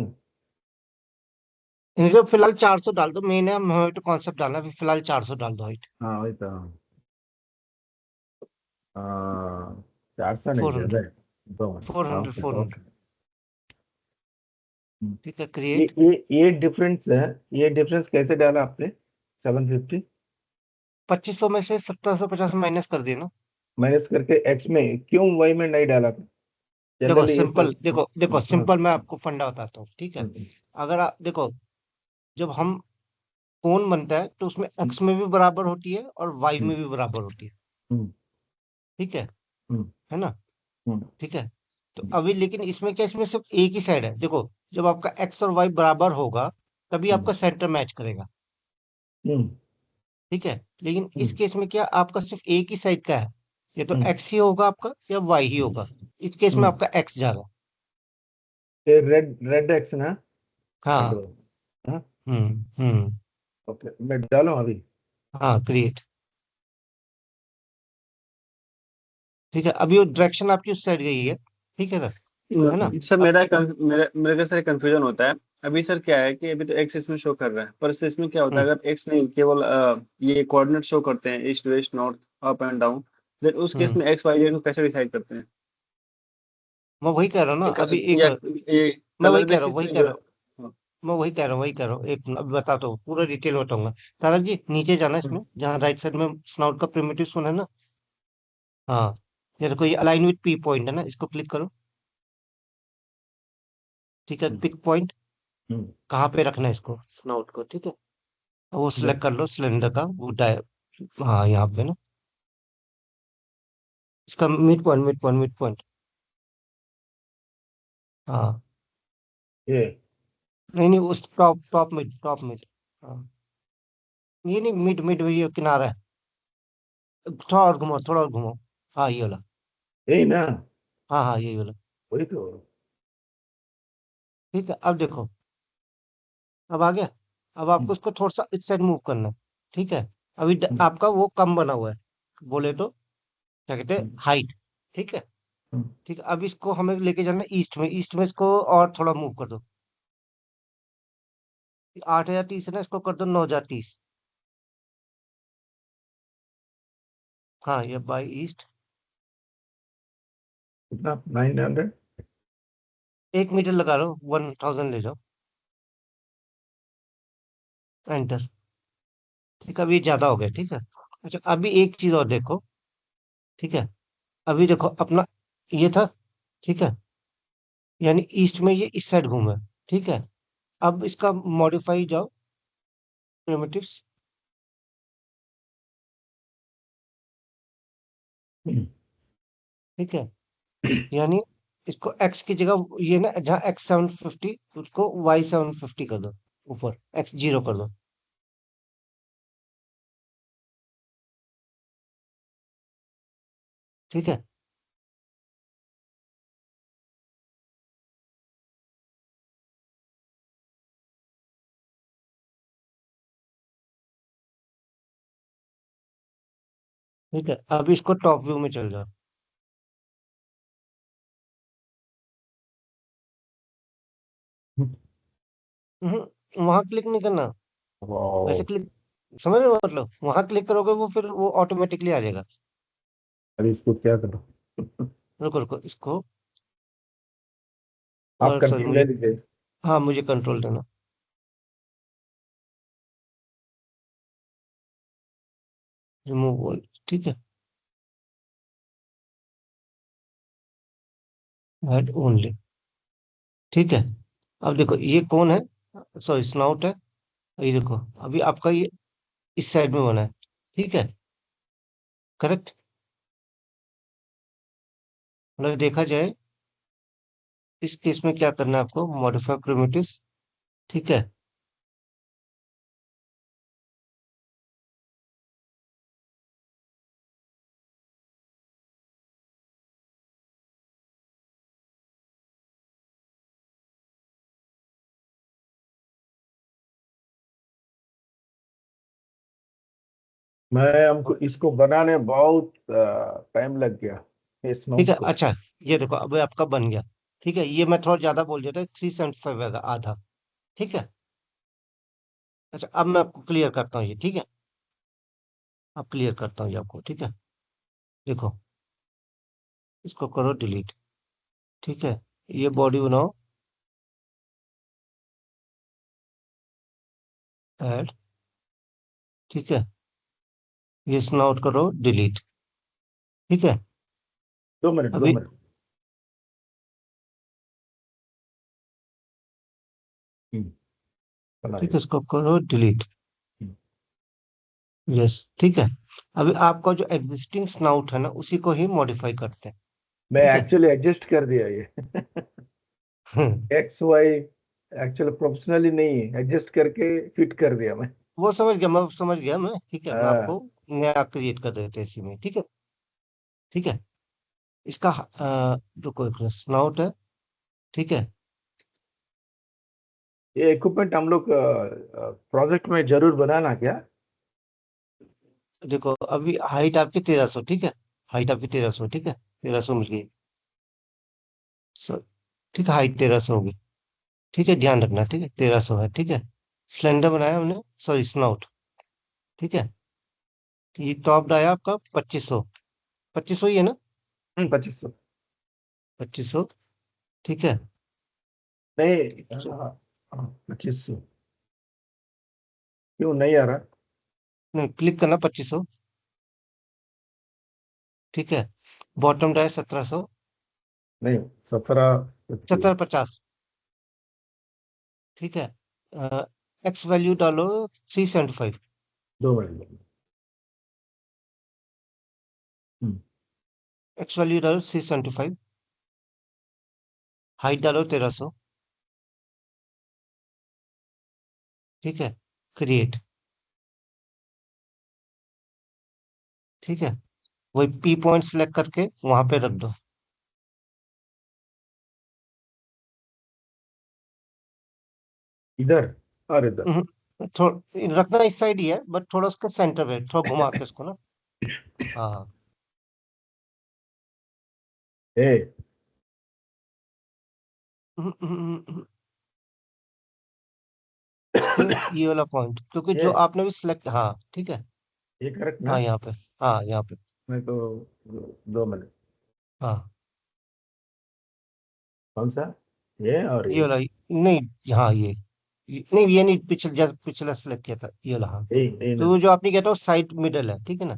इनके फिलहाल 400 डाल दो, मेन है हमें तो कॉन्सेप्ट डालना है, फिलहाल 400 डाल दो हाइट। हाँ वही तो। 400 नहीं, फोर ज्यादा हंड्रेड है। दो। 400 ओके 400। ओके। हम्म। ठीक है, ये क्रिएट। ये डिफरेंस है। ये डिफरेंस कैसे डाला आपने? 750 2500 में से 1750 माइनस कर दिए ना। माइनस करके एक्स में क्यों वाई में नहीं डाला? देखो जनरली ये सिंपल, सब। देखो देखो हाँ। सिंपल, मैं आपको फंडा बताता हूँ, ठीक है। हम्म, अगर आप देखो, जब हम कोण बनता है तो उसमें एक्स में भी बराबर होती है और वाई हम्म, में भी बराबर होती है। हम्म, ठीक हम्म, है ना। हम्म, ठीक है। तो अभी लेकिन इसमें क्या, इसमें सिर्फ एक ही साइड है, देखो जब आपका एक्स और वाई बराबर होगा तभी हम्म, आपका सेंटर मैच करेगा। हम्म, ठीक है, लेकिन इस हम्म, केस में क्या, आपका सिर्फ एक ही साइड का है, या तो हम्म, एक्स ही होगा आपका या वाई ही होगा। इस केस में हम्म। आपका एक्स जा रहा है। ये रेड रेड एक्स ना? रेड हाँ। वाला। हाँ। हम्म। ओके, मैं डालूं अभी? हाँ, क्रिएट। ठीक है, अभी वो डायरेक्शन आपकी उस साइड गई है। ठीक है ना। सर अब मेरा मेरे का सर कंफ्यूजन होता है। अभी सर क्या है कि अभी तो एक्स इसमें शो कर रहा है, पर इससे इसमें क्या होता हम्म है, अगर एक्स नहीं केवल ये कोऑर्डिनेट शो करते हैं, east west north up and down, then उस केस हम्म में एक्स वाई जेड को कैसे डिसाइड करते हैं? मैं वही कह रहा हूँ ना, अभी एक या मिनट। ये मैं कलर वही कह रहा हूँ, बेसिस वही पे कह जो। रहा हूँ, एक मिनट, अभी बताता हूँ, पूरा डिटेल बताऊंगा। तारक जी नीचे जाना इसमें, जहाँ राइट साइड में स्नाउट का प्रिमिटिव सुना है ना। हाँ, ये देखो, ये अलाइन विथ पी पॉइंट है ना, इसको क्लिक करो। ठीक है, पिक पॉइंट, कहाँ पे रखना है इसको, स्नाउट को, ठीक है। अब वो सिलेक्ट कर लो सिलेंडर का वो हाँ, यहाँ पे ना, इसका मिड पॉइंट। हाँ, ये। नहीं नहीं, उस टॉप मिड। हाँ, ये नहीं, मिड मिड ये किनारा है। थोड़ा और घुमाओ, थोड़ा और घुमाओ। हाँ, ये वाला। यही ना? हाँ हाँ, यही वाला। वही तो। ठीक है, अब देखो, अब आ गया। अब आपको हम्म, इसको थोड़ा सा इस साइड मूव करना है। ठीक है, अभी हम्म, आपका वो कम बना हुआ है, बोले तो क्या कहते हैं, हम्म, हाइट। ठीक है। हम्म। ठीक है, अब इसको हमें लेके जाना है ईस्ट में, ईस्ट में इसको और थोड़ा मूव कर दो। 8030 है ना, इसको कर दो 9030। हाँ, ये बाई ईस्ट। कितना? 900? 1 मीटर लगा लो, 1000 ले जाओ, एंटर। ठीक है, अभी ज्यादा हो गया, ठीक है। अच्छा, अभी एक चीज और देखो। ठीक है, अभी देखो अपना, ये था। ठीक है, यानी ईस्ट में ये इस साइड घूमा है। ठीक है, अब इसका मॉडिफाई जाओ, प्रिमिटिव्स। हम्म, ठीक है, यानी इसको एक्स की जगह, ये ना जहाँ x 750, उसको y 750 कर दो, ऊपर x 0 कर दो। ठीक है। ठीक है, अब इसको टॉप व्यू में चल जाओ। वहां क्लिक नहीं करना, वाओ। वैसे क्लिक, समझ रहे हो, मतलब वहां क्लिक करोगे वो फिर वो ऑटोमेटिकली आ जाएगा। अभी इसको क्या करो? रुको रुको इसको, आप और सॉरी कंट्रोल ले मुझे, लीजिए। हाँ मुझे कंट्रोल देना, रिमूव ऑल। ठीक है, हेड ओनली। ठीक है, अब देखो ये कौन है, सॉरी स्नाउट है। ये देखो, अभी आपका ये इस साइड में बना है। ठीक है, करेक्ट। मतलब देखा जाए, इस केस में क्या करना है आपको, मॉडिफाई प्रिमिटिव्स। ठीक है, मैं हमको और- इसको बनाने बहुत टाइम लग गया इस ठीक है, नोट को। अच्छा, ये देखो अब आपका बन गया। ठीक है, ये मैं थोड़ा ज्यादा बोल दिया था, 375 आएगा आधा। ठीक है, अच्छा अब मैं आपको क्लियर करता हूँ ये। ठीक है, अब क्लियर करता हूँ ये आपको। ठीक है, देखो, इसको करो डिलीट। ठीक है, ये बॉडी बनाओ, ऐड। ठीक है, ये स्नॉट करो डिलीट। ठीक है, 2 मिनट, दो अभी मिनट। हम्म, ठीक बनाइए। है, इसको करो डिलीट। हम्म, यस, ठीक है। अभी आपका जो एग्जिस्टिंग स्नाउट है ना, उसी को ही मॉडिफाई करते हैं। मैं ठीक है। एक्चुअली एडजस्ट कर दिया ये। एक्स वाई एक्चुअली प्रोफेशनली नहीं, एडजस्ट करके फिट कर दिया मैं। वो समझ गया, मैं समझ गया मैं। ठीक है, मैं हाँ। आपको नया क्रिएट कर देते हैं इसी में। ठीक है, ठीक है। इसका रुको, एक स्नाउट है। ठीक है, ये इक्विपमेंट हम लोग प्रोजेक्ट में जरूर बनाना क्या? देखो अभी हाइट आपकी 1300। ठीक है, हाइट आपकी 1300। ठीक है, 1300 मिल गई। सर, ठीक है, हाइट 1300 होगी। ठीक है, ध्यान रखना। ठीक है, 1300 है। ठीक है, सिलेंडर बनाया हमने, सॉरी स्नाउट। ठीक है, ये टॉप आया आपका 2500। 2500 ही है ना? 2500। 2500। ठीक है, नहीं, च- हाँ, हाँ, 2500 क्यों नहीं आ रहा? नहीं, क्लिक करना 2500। ठीक है, बॉटम डाय 1700। नहीं, 1750। 1750। ठीक है, एक्स वैल्यू डालो 375। 2 मिनट। हम्म, एक्स वैल्यू डालो 375। हाइट डालो 1300। ठीक है, क्रिएट। ठीक है, वही पी पॉइंट सेलेक्ट करके वहां पे रख दो। इधर और इधर। थोड़ा रखना इस साइड ही है, बट थोड़ा उसका सेंटर है, थोड़ा घुमा के उसको ना। हाँ, ए, हम्म, हम्म, ये वाला पॉइंट, क्योंकि जो ये आपने भी सिलेक्ट, हाँ ठीक है। ये करेक्ट हाँ, ना? यहाँ पे। हाँ, यहाँ पे। मैं तो 2 मिनट। हाँ, कौन सा? ये और ये ये? वाला, नहीं, हाँ नहीं, ये नहीं, पिछला पिछला सेलेक्ट किया था, ये वाला, हाँ। यही तो ना? वो जो आपने किया था वो साइड मिडल है। ठीक है ना?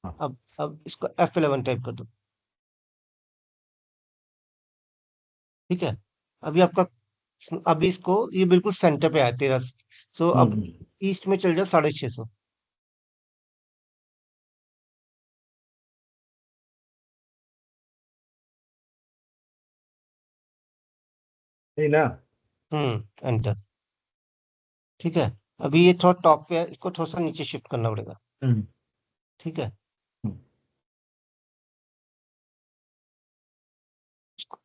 हाँ। अब इसको F11 टाइप कर दो। ठीक है, अभी आपका, अभी इसको, ये बिल्कुल सेंटर पे आया 1300। तो अब हम्म, ईस्ट में चल जाओ 650। यही ना? एंटर। ठीक है, अभी ये थोड़ा टॉप पे है, इसको थोड़ा सा नीचे शिफ्ट करना पड़ेगा। हम्म, ठीक है, हम्म,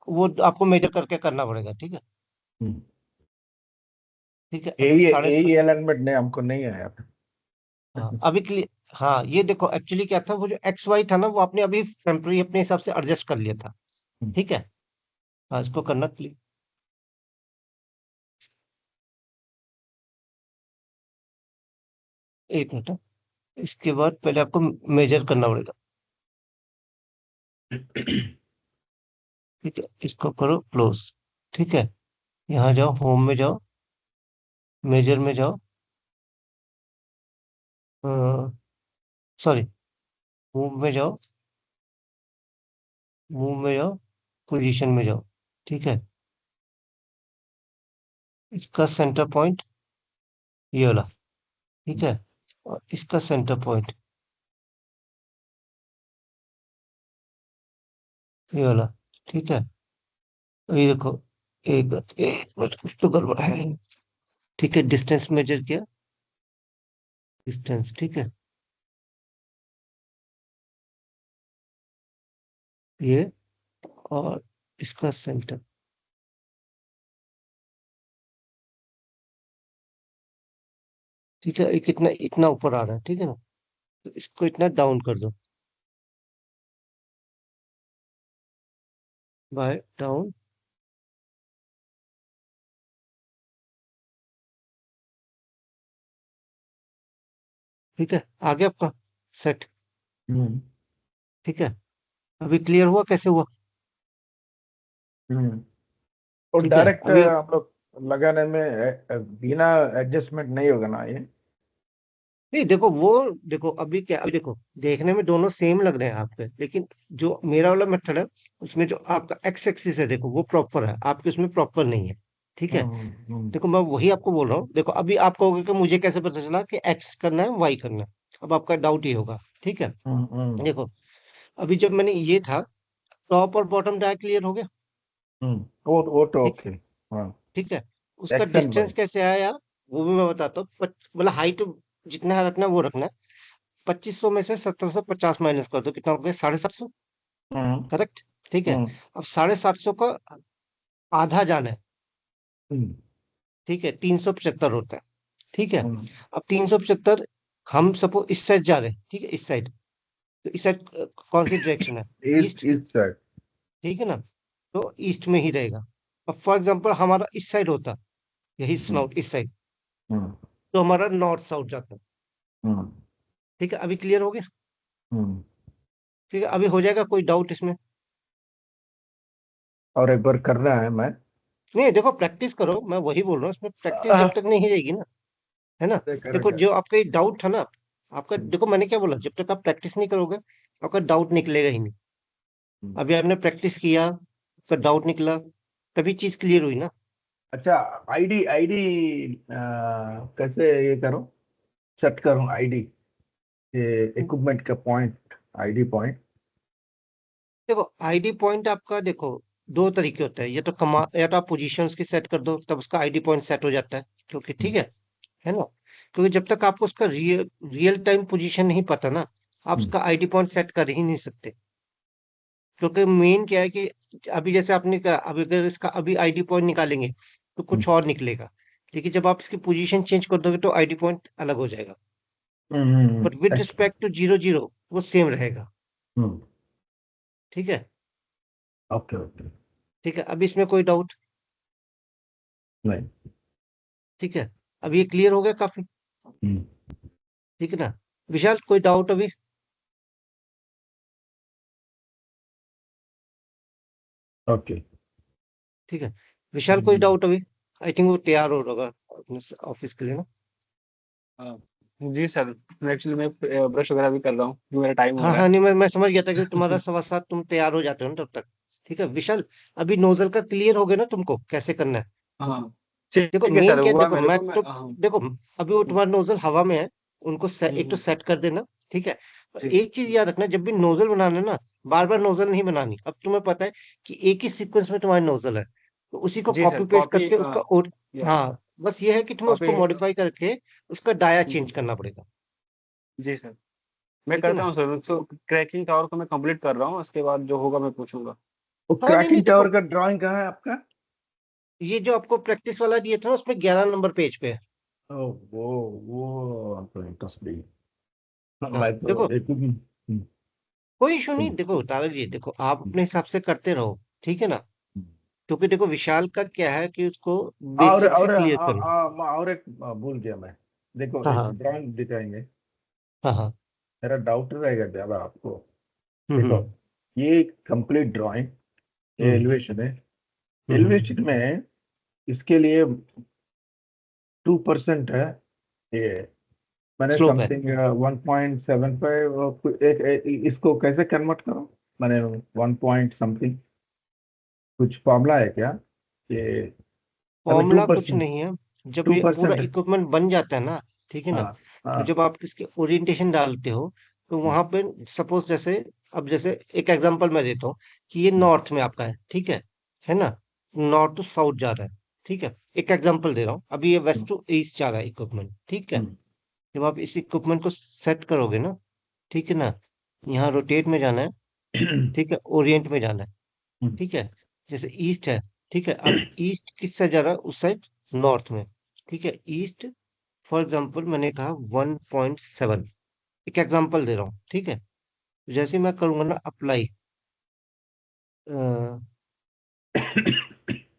वो आपको मेजर करके करना पड़ेगा। ठीक है, हम्म। ठीक है, अभी यही साढ़े यही अलाइनमेंट ने हमको नहीं आया था। हाँ, अभी क्लियर। हाँ, ये देखो, एक्चुअली क्या था, वो जो एक्स वाई था ना, वो आपने अभी टेम्पररी अपने हिसाब से एडजस्ट कर लिया था। हम्म, ठीक है, हाँ, इसको करना क्लियर। एक मिनट, इसके बाद पहले आपको मेजर करना पड़ेगा। ठीक है, इसको करो क्लोज। ठीक है, यहाँ जाओ, होम में जाओ, मेजर में जाओ, सॉरी, मूव में जाओ, मूव में जाओ, पोजीशन में जाओ। ठीक है, इसका सेंटर पॉइंट ये वाला। ठीक है, और इसका सेंटर पॉइंट ये वाला। ठीक है, ये देखो, एक मिनट, कुछ तो गड़बड़ है। ठीक है, डिस्टेंस मेजर किया, डिस्टेंस। ठीक है, ये, और इसका सेंटर। ठीक है, ये कितना इतना ऊपर आ रहा है। ठीक है ना? तो इसको इतना डाउन कर दो, बाय डाउन। ठीक है, आगे आपका सेट। हम्म ठीक है, अभी क्लियर हुआ कैसे हुआ? हम्म और ठीक है, डायरेक्ट अभी हम लोग लगाने में बिना एडजस्टमेंट नहीं होगा ना ये? नहीं, देखो वो, देखो अभी क्या, अभी देखो देखने में दोनों सेम लग रहे हैं आपके, लेकिन जो मेरा वाला मेथड है उसमें जो आपका एक्स एक्सिस है देखो वो प्रॉपर है, आपके उसमें प्रॉपर नहीं है। ठीक है, हम्म देखो मैं वही आपको बोल रहा हूँ। देखो अभी आप कहोगे कि मुझे कैसे पता चला कि एक्स करना है वाई करना है, अब आपका डाउट ही होगा। ठीक है, हम्म देखो अभी जब मैंने ये था, टॉप और बॉटम डाया क्लियर हो गया। वो तो ठीक, ओके। हाँ, ठीक है, उसका एक्शन डिस्टेंस बाय। कैसे आया वो भी मैं बताता हूँ। मतलब हाइट जितना रखना है वो रखना है। 2500 में से 1750 माइनस कर दो, कितना हो गया? 750। हम्म करेक्ट। ठीक है, हम्म अब 750 का आधा जाना है। हम्म ठीक है, 375 होता है। ठीक है, हम्म अब 375, हम सपोज इस साइड जा रहे हैं। ठीक है, इस साइड, तो इस साइड कौन सी डायरेक्शन है? ईस्ट। इस साइड। ठीक है ना, तो ईस्ट में ही रहेगा। अब फॉर एग्जांपल हमारा इस साइड होता, यही हम्म स्नाउट इस साइड, हम्म तो हमारा नॉर्थ साउथ जाता। हम्म ठीक है, अभी क्लियर हो गया? हम्म ठीक है, अभी हो जाएगा, कोई डाउट इसमें? और एक बार करना है मैं। नहीं, देखो प्रैक्टिस करो, मैं वही बोल रहा हूँ, इसमें प्रैक्टिस जब आह, तक नहीं रहेगी ना, है ना। देखो करेगा। जो आपका डाउट था ना, आपका देखो मैंने क्या बोला, जब तक आप प्रैक्टिस नहीं करोगे आपका डाउट निकलेगा ही नहीं। हम्म। अभी आपने प्रैक्टिस किया, आपका डाउट निकला, तभी चीज क्लियर हुई ना। अच्छा, आईडी आईडी कैसे ये करूं, सेट करूं आईडी, ये इक्विपमेंट का पॉइंट, आईडी पॉइंट? देखो आईडी पॉइंट आपका, देखो दो तरीके होते हैं, या तो कमा, या तो आप पोजीशंस की सेट कर दो, तब उसका आईडी पॉइंट सेट हो जाता है, क्योंकि ठीक है ना। क्योंकि जब तक आपको उसका रियल टाइम पोजीशन नहीं पता ना, आप उसका आईडी पॉइंट सेट कर ही नहीं सकते। क्योंकि मेन क्या है कि अभी जैसे आपने कहा, अभी अगर इसका अभी आईडी पॉइंट निकालेंगे तो कुछ और निकलेगा, लेकिन जब आप इसकी पोजीशन चेंज कर दोगे तो आईडी पॉइंट अलग हो जाएगा। बट विद अच्छा। रिस्पेक्ट टू 0 0 वो सेम रहेगा। हम्म ठीक है। Okay okay. ठीक है, अभी इसमें कोई डाउट? नहीं। ठीक है, अब ये क्लियर हो गया काफी। हम्म ठीक है ना, विशाल कोई डाउट अभी? ओके। ठीक है, विशाल कोई डाउट अभी? आई थिंक वो तैयार हो रहा होगा अपने ऑफिस के लिए ना। हाँ, जी सर। एक्चुअली मैं ब्रश वगैरह भी कर रहा हूँ क्योंकि मेरा टाइम हो हाँ रहा हाँ, है। नहीं मैं समझ गया था कि तुम्हारा 7:15 तुम तैयार हो जाते हो ना तब तक। ठीक है विशाल, अभी नोजल का क्लियर हो गया ना तुमको कैसे करना है? हाँ, देखो ठीक है मेन सर, क्या है, हुआ देखो मेरे मैं को। मैं तो, हाँ। देखो अभी वो तुम्हारा नोजल हवा में है, उनको एक तो हम्म, सेट कर देना। ठीक है, जी एक चीज याद रखना, जब भी नोजल बनाना है ना, बार बार नोजल नहीं बनानी। अब तुम्हें पता है कि एक ही सीक्वेंस में तुम्हारी नोजल है, तो उसी को जी सर, कॉपी पेस्ट कॉपी। करके उसका और, या हाँ बस ये है कि तुम्हें कॉपी। उसको मॉडिफाई करके उसका डाया चेंज करना पड़ेगा। जी सर, मैं ठीक है करता ना। हूँ सर। तो क्रैकिंग टावर को मैं कंप्लीट कर रहा हूँ, उसके बाद जो होगा मैं पूछूंगा। वो हाँ नहीं नहीं, क्रैकिंग टावर देखो का ड्राइंग कहाँ है आपका? ये जो आपको प्रैक्टिस वाला दिया था ना, उसमें 11 नंबर पेज पे है। ओ, वो तो इंटरेस्टिंग। हाँ मैं तो देखो, एक कोई इशू नहीं। देखो तारक जी, देखो आप अपने हिसाब से करते रहो। ठीक है ना, क्योंकि देखो विशाल का क्या है कि उसको बेसिक से क्लियर करना। और एक भूल गया मैं। देखो हाँ एक हाँ ड्राइंग दिखाएंगे, हाँ हाँ। मेरा डाउट रहेगा ज्यादा आपको। देखो, हम्म ये कंप्लीट ड्राइंग, ये हम्म एलिवेशन है। हम्म। एलिवेशन में इसके लिए 2% है ये, मैंने स्लोप है। समथिंग 1.75, इसको कैसे कन्वर्ट करो, मैंने 1 पॉइंट समथिंग, कुछ फॉर्मूला है क्या ये? अभी टू फॉर्मूला कुछ परसेंट नहीं है। जब टू ये पूरा परसेंट इक्विपमेंट बन जाता है ना, ठीक है ना, हाँ तो हाँ। जब आप इसके ओरिएंटेशन डालते हो, तो वहां पे सपोज जैसे, अब जैसे एक एग्जांपल मैं देता हूँ कि ये नॉर्थ में आपका है ना, नॉर्थ टू साउथ जा रहा है। ठीक है, एक एग्जांपल दे रहा हूँ, अभी ये वेस्ट टू ईस्ट जा रहा है इक्विपमेंट। ठीक है, जब आप इस इक्विपमेंट को सेट करोगे ना, ठीक है ना, यहाँ रोटेट में जाना है। ठीक है, ओरिएंट में जाना है। ठीक है, जैसे ईस्ट है। ठीक है, अब ईस्ट किस साइड जा रहा है? उस साइड, नॉर्थ में। ठीक है, ईस्ट फॉर एग्जांपल मैंने कहा 1.7। एक एग्जांपल दे रहा हूँ, ठीक है। जैसे मैं करूंगा ना अप्लाई,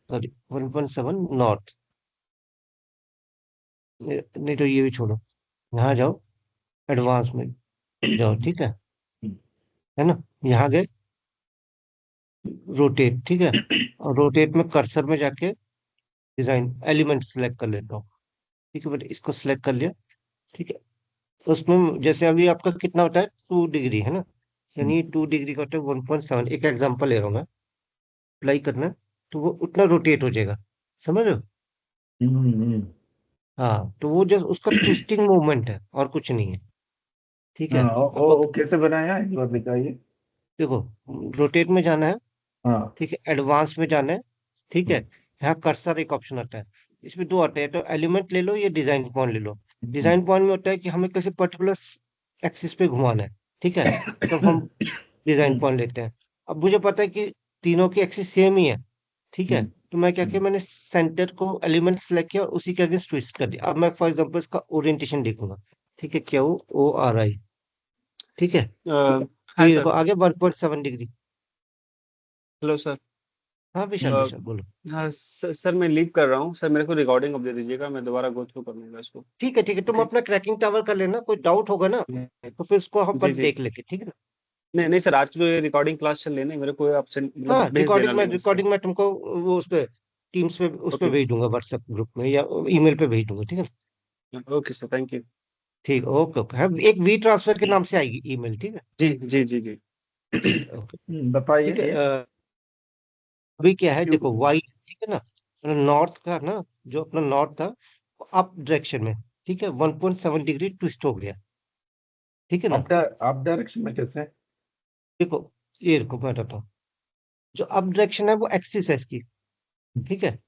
सॉरी 1.7 नॉर्थ, नहीं तो ये भी छोड़ो, यहाँ जाओ, एडवांस में जाओ, ठीक है ना। यहाँ गए, रोटेट, ठीक है, और रोटेट में कर्सर में जाके डिजाइन एलिमेंट सेलेक्ट कर लेता हूँ, ठीक है बेटा, इसको सिलेक्ट कर लिया, ठीक है। तो उसमें जैसे अभी आपका कितना होता है, 2 डिग्री है ना, यानी 2 डिग्री का होता है 1.7, एक एग्जाम्पल ले रहा हूँ मैं, अप्लाई करना है, तो वो उतना रोटेट हो जाएगा, समझ रहे हो। हाँ, तो वो जस्ट उसका ट्विस्टिंग मूवमेंट है और कुछ नहीं है, ठीक है। हाँ, आपको वो कैसे बनाया एक बार दिखाइए। देखो, रोटेट में जाना है, हाँ। ठीक है, एडवांस में जाना है, ठीक है। यहाँ कर्सर एक ऑप्शन आता है, इसमें दो आते हैं, तो एलिमेंट ले लो या डिजाइन पॉइंट ले लो। डिजाइन पॉइंट में होता है कि हमें किसी पर्टिकुलर एक्सिस पे घुमाना है, ठीक है, तब हम डिजाइन पॉइंट लेते हैं। अब मुझे पता है कि तीनों की एक्सिस सेम ही है, ठीक है, तो मैं क्या किया, मैंने सेंटर को एलिमेंट सेलेक्ट किया और उसी के अगेंस्ट ट्विस्ट कर दिया। अब मैं फॉर एग्जांपल इसका ओरिएंटेशन देखूंगा, ठीक है, QORI, ठीक है, तो हाय ये सर। देखो आगे 1.7 डिग्री। Hello sir. हाँ विशाल, अ, विशाल बोलो। हाँ सर, मैं लीव कर रहा हूँ सर, मेरे को रिकॉर्डिंग अपडेट दीजिएगा, मैं दोबारा गो थ्रू कर लूंगा इसको। ठीक है, ठीक है, तुम ओके। अपना क्रैकिंग टावर कर लेना, कोई डाउट होगा ना तो फिर उसको हम जी अपन जी। देख लेंगे, ठीक है ना। नहीं नहीं सर, आज की जो ये रिकॉर्डिंग क्लास चल रही है ना, मेरे को आप मतलब हाँ, भेज देना लिंक इसका। रिकॉर्डिंग में तुमको वो उस पे टीम्स पे उस पे ओके। भेज दूंगा, व्हाट्सएप ग्रुप में या ईमेल पे भेज दूंगा, ठीक है ना। Okay sir, thank you. ठीक है, ओके ओके, हाँ, एक वी ट्रांसफर के नाम से आएगी ईमेल, ठीक है। जी जी जी जी। ठीक है, ओके, बताइए ठीक है। ये। अभी क्या है, क्यों? देखो वाई, ठीक है ना, नॉर्थ का ना, जो अपना नॉर्थ था, अप डायरेक्शन में, ठीक है, 1.7 डिग्री ट्विस्ट हो गया, ठीक है ना। आप डायरेक्शन में कैसे? देखो, ये देखो मैं बताता हूँ, जो अप डायरेक्शन है वो एक्सिस है इसकी, ठीक है,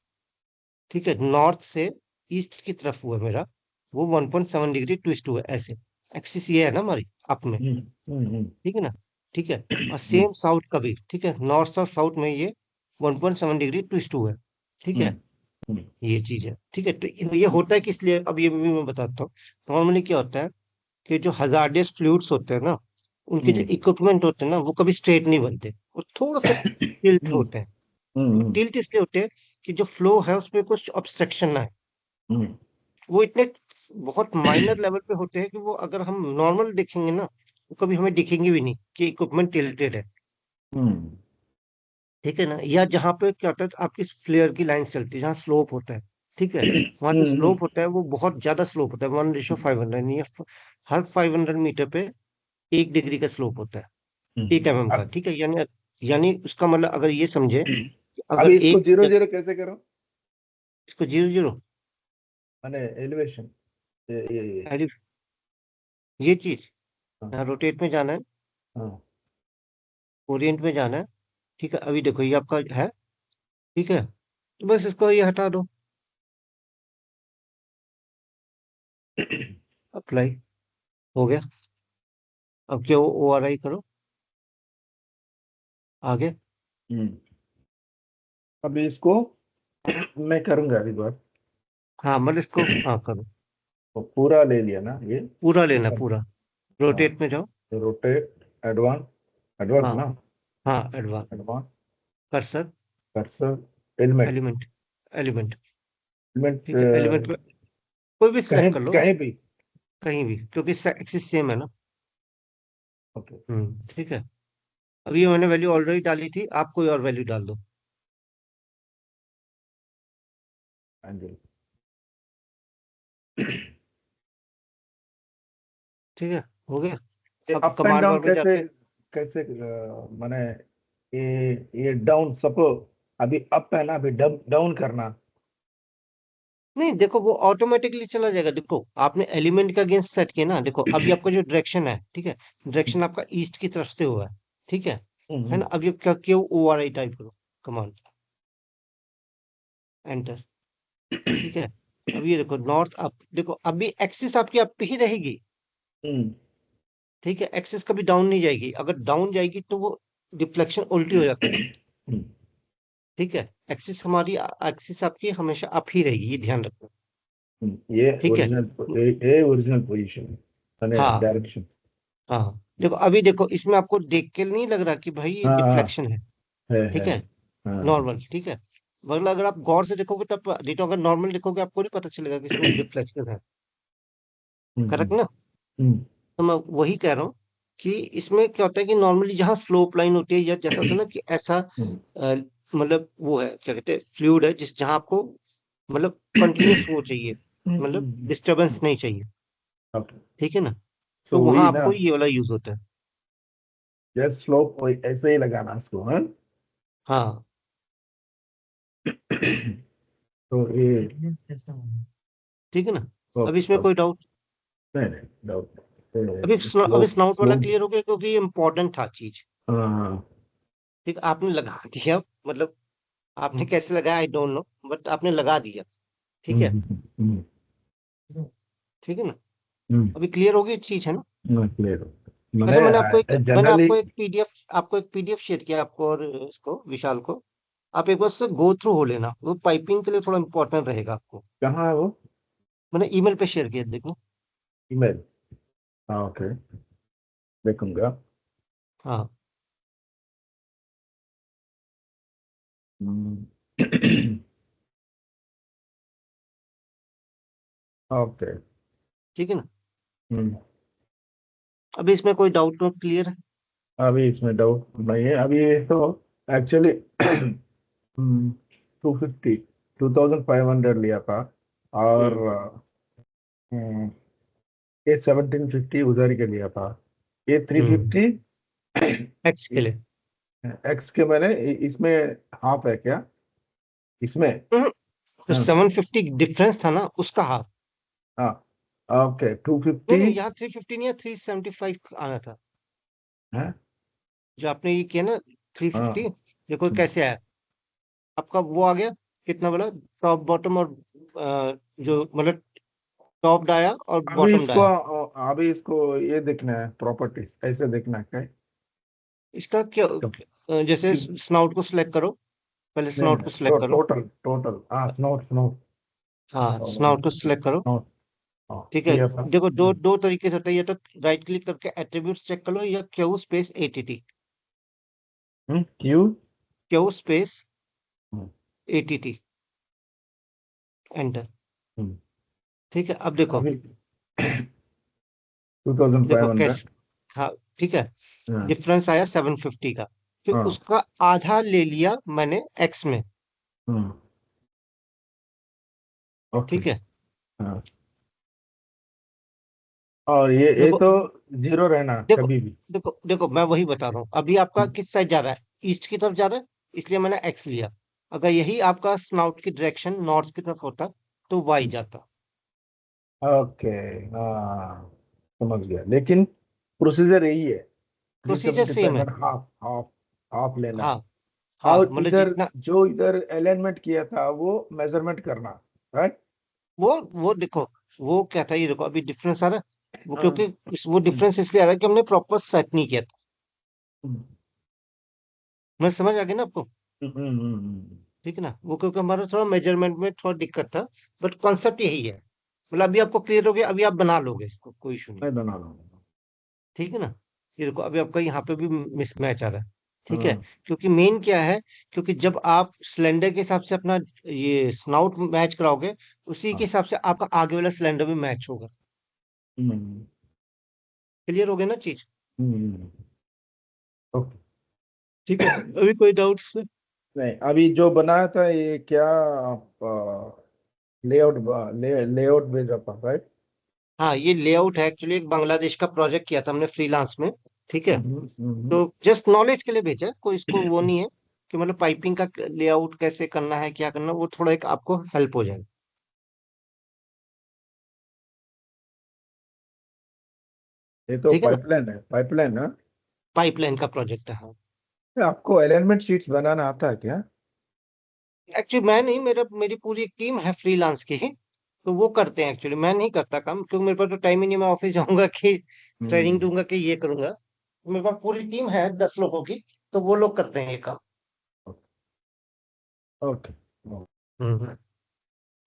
ठीक है, नॉर्थ से ईस्ट की तरफ हुआ मेरा, वो 1.7 डिग्री ट्विस्ट हुआ ऐसे, एक्सिस ये है ना हमारी अप में, हम्म, हम्म, ठीक है ना, ठीक है। और हम्म, सेम साउथ का भी, ठीक है, नॉर्थ और साउथ में ये 1.7 डिग्री ट्विस्ट हुआ है, ठीक है, हम्म, हम्म, ये चीज है, ठीक है। तो ये होता है किस लिए, अब ये भी मैं बताता हूँ। नॉर्मली क्या होता है कि जो हजार्डियस फ्लूइड्स होते हैं ना, उनके जो हम्म, इक्विपमेंट होते हैं ना, वो कभी स्ट्रेट नहीं बनते, वो थोड़ा सा टिल्ट हम्म, होते हैं। हम्म, टिल्ट इसलिए होते हैं कि जो फ्लो है उसमें कुछ ऑब्स्ट्रक्शन ना है, हम्म, वो इतने बहुत माइनर लेवल पे होते हैं कि वो अगर हम नॉर्मल देखेंगे ना, वो कभी हमें दिखेंगे भी नहीं कि इक्विपमेंट टिल्टेड है, हम्म, ठीक है ना। या जहाँ पे क्या होता है, आपकी फ्लेयर की लाइन चलती है, जहाँ स्लोप होता है, ठीक है, वहाँ जो हम्म, स्लोप होता है वो बहुत ज्यादा स्लोप होता है, 1:500, नहीं है, हर 500 मीटर पे 1 डिग्री का स्लोप होता है, 1 mm का, अब ठीक है। यानी यानी उसका मतलब अगर ये समझे कि अगर अभी इसको एक जीरो जीरो कैसे करो? इसको 0 0, मैंने एलिवेशन, ये ये चीज, हाँ, यहाँ रोटेट में जाना है, हाँ, ओरिएंट में जाना है, ठीक है। अभी देखो ये आपका है, ठीक है, तो बस इसको ये हटा दो, अप्लाई हो गया। अब क्या, ORI करो, आगे। हम्म। अभी इसको मैं करूंगा एक बार। हाँ मतलब इसको, हाँ करो, तो पूरा ले लिया ना ये? पूरा लेना, पूरा हाँ, रोटेट में जाओ। रोटेट, एडवांस, एडवांस हाँ, ना, हाँ advance, advance, cursor, cursor, element, element, element, element, ठीक है, एलिमेंट पे कोई भी कहीं सिलेक्ट कर लो, कहीं भी। कहीं भी, क्योंकि एक्सिस सेम है ना। ओके। ठीक है। अब ये मैंने वैल्यू ऑलरेडी डाली थी, आप कोई और वैल्यू डाल दो, एंगल। ठीक है, हो गया। ये अब अप एंड कमांड डाउन बार में कैसे, जाके, कैसे माने ये डाउन, सपोज अभी अप है ना, अभी डाउन करना। नहीं देखो वो ऑटोमेटिकली चला जाएगा। देखो आपने एलिमेंट का अगेंस्ट सेट किया ना, देखो अभी आपका जो डायरेक्शन है, ठीक है, डायरेक्शन आपका ईस्ट की तरफ से हुआ है, ठीक है ना। अब ये क्या किया, ORI टाइप करो कमांड, एंटर, ठीक है। अब ये देखो नॉर्थ अप, देखो अभी एक्सिस आपकी अप ही रहेगी, हम्म, ठीक है, एक्सिस कभी डाउन नहीं जाएगी, अगर डाउन जाएगी तो वो डिफ्लेक्शन उल्टी हो जाती है, ठीक है। एक्सिस हमारी, एक्सिस आपकी हमेशा अप ही रहेगी, ये ध्यान रखना, ये ठीक है। ओरिजिनल, ये ओरिजिनल पोजीशन है, माने हाँ, डायरेक्शन। हाँ देखो, अभी देखो इसमें आपको देख के नहीं लग रहा कि भाई ये हाँ डिफ्लेक्शन है, है ठीक है, हाँ नॉर्मल, ठीक है। मतलब अगर आप गौर से देखोगे तब नहीं, तो अगर नॉर्मल देखोगे आपको नहीं पता चलेगा कि इसमें डिफ्लेक्शन है, करेक्ट ना। हम्म, तो मैं वही कह रहा हूँ कि इसमें क्या होता है कि नॉर्मली जहाँ स्लोप लाइन होती है या जैसा होता है ना कि ऐसा हम्म, मतलब वो है, क्या कहते हैं, फ्लूइड है जिस जहाँ आपको मतलब कंटिन्यूस वो चाहिए, मतलब डिस्टरबेंस नहीं चाहिए, ओके। ठीक है ना। सो तो वहां वही ना, आपको ये वाला यूज होता है। जस्ट स्लोप ऐसे ही लगाना उसको, हाँ। हाँ तो ये ठीक है ना। अब ओके इसमें कोई ओके, डाउट? नहीं नहीं डाउट, अभी स्लोप स्नाउट वाला स्लोप, क्लियर हो गया क्योंकि ये इंपॉर्टेंट था चीज। हाँ ठीक है, आपने लगा दिया, मतलब आपने कैसे लगाया आई डोंट नो, बट आपने लगा दिया, ठीक है, हम्म, ठीक है ना। हम्म, अभी क्लियर हो गई चीज, है ना। क्लियर। वैसे मैंने जनरली आपको एक पीडीएफ शेयर किया, आपको और इसको विशाल को। आप एक बार उससे गो थ्रू हो लेना, वो पाइपिंग के लिए थोड़ा इंपॉर्टेंट रहेगा आपको। कहाँ है वो मैंने ईमेल पे शेयर किया, देखो। ईमेल? हाँ ओके, देखूंगा। हाँ हम्म, ओके। ठीक है ना। हम्म, अभी इसमें कोई डाउट नोट क्लियर है? अभी इसमें डाउट नहीं है अभी, ये तो एक्चुअली 250 2500 लिया था, और हम्म। हम्म, ये 1750 उधारी के लिया था, ये हम्म 350 एक्स के लिए। एक्स के मैंने इसमें हाफ है क्या इसमें? हम्म, तो हाँ 750 डिफरेंस था ना, उसका हाफ। हाँ ओके, नहीं 250 नहीं, यहाँ 350 नहीं है, 375 आना था। है। जो आपने ये किया ना, थ्री हाँ फिफ्टी देखो कैसे आया आपका, वो आ गया कितना बोला, टॉप बॉटम और जो मतलब टॉप डाया और अभी बॉटम इसको डाया। अभी इसको ये देखना है, प्रॉपर्टीज ऐसे देखना है क्या? इसका क्या, तो- जैसे स्नाउट को सिलेक्ट करो, पहले नहीं स्नाउट नहीं, को सिलेक्ट करो। टोटल टोटल, हाँ स्नोट स्नोट, हाँ स्नाउट को सिलेक्ट करो, स्नोट, हाँ ठीक है। किया था। देखो दो दो तरीके से होता है, या तो राइट क्लिक करके एट्रीब्यूट्स चेक कर लो, या Q space ATT, Q, Q space ATT, enter. ठीक है, अब देखो, अभी 2500। कैसे, हाँ ठीक है, हाँ डिफरेंस आया 750 का, फिर हाँ उसका आधा ले लिया मैंने एक्स में, हाँ, ओके। ठीक है। हाँ, और ये देखो तो जीरो रहना देखो कभी भी। देखो मैं वही बता रहा हूँ, अभी आपका किस साइड जा रहा है, ईस्ट की तरफ जा रहा है, इसलिए मैंने एक्स लिया। अगर यही आपका स्नाउट की डायरेक्शन नॉर्थ की तरफ होता तो वाई जाता। ओके, हाँ समझ गया, लेकिन प्रोसीजर यही है, three procedure seventy same five है। और हाफ हाफ हाफ लेना है। हाँ हाँ, और मतलब इधर जितना जो इधर अलाइनमेंट किया था वो मेजरमेंट करना, राइट? वो देखो, वो क्या था, ये देखो अभी डिफरेंस आ रहा है, वो हाँ क्योंकि वो डिफरेंस इसलिए आ रहा है कि हमने प्रॉपर सेट नहीं किया था। मैं समझ आ गया ना आपको, ठीक है ना। वो क्योंकि हमारा थोड़ा मेजरमेंट में थोड़ा दिक्कत था, बट कॉन्सेप्ट यही है। मतलब अभी आपको क्लियर हो गया, अभी आप बना लोगे इसको, कोई इशू नहीं, मैं बना लूंगा। ठीक है ना। ये देखो अभी आपका यहाँ पे भी मिसमैच आ रहा है, ठीक है। हाँ क्योंकि मेन क्या है, क्योंकि जब आप सिलेंडर के हिसाब से अपना ये स्नाउट मैच कराओगे, उसी के हाँ, हिसाब से आपका आगे वाला सिलेंडर भी मैच होगा। हम्म, क्लियर हो गया ना चीज, ओके। ठीक है। अभी कोई डाउट्स? नहीं, अभी जो बनाया था ये क्या लेआउट, लेआउट भेजा था, राइट? हाँ ये लेआउट है, एक्चुअली एक बांग्लादेश का प्रोजेक्ट किया था हमने फ्रीलांस में, ठीक है। तो जस्ट नॉलेज के लिए भेजा है, कोई इसको वो नहीं है कि मतलब पाइपिंग का लेआउट कैसे करना है, क्या करना है, वो थोड़ा एक आपको हेल्प हो जाए, ये तो ठीक है ना। पाइपलाइन है, पाइपलाइन है। पाइपलाइन का प्रोजेक्ट है, हाँ। आपको अलाइनमेंट शीट्स बनाना आता है क्या? एक्चुअली मैं नहीं, मेरी पूरी एक टीम है फ्रीलांस की ही, तो वो करते हैं। एक्चुअली मैं नहीं करता काम, क्योंकि मेरे पास तो टाइम ही नहीं, मैं ऑफिस जाऊंगा कि ट्रेनिंग हम्म, दूंगा कि ये करूंगा। मेरे पास पूरी टीम है 10 लोगों की, तो वो लोग करते हैं ये काम। ओके, हम्म,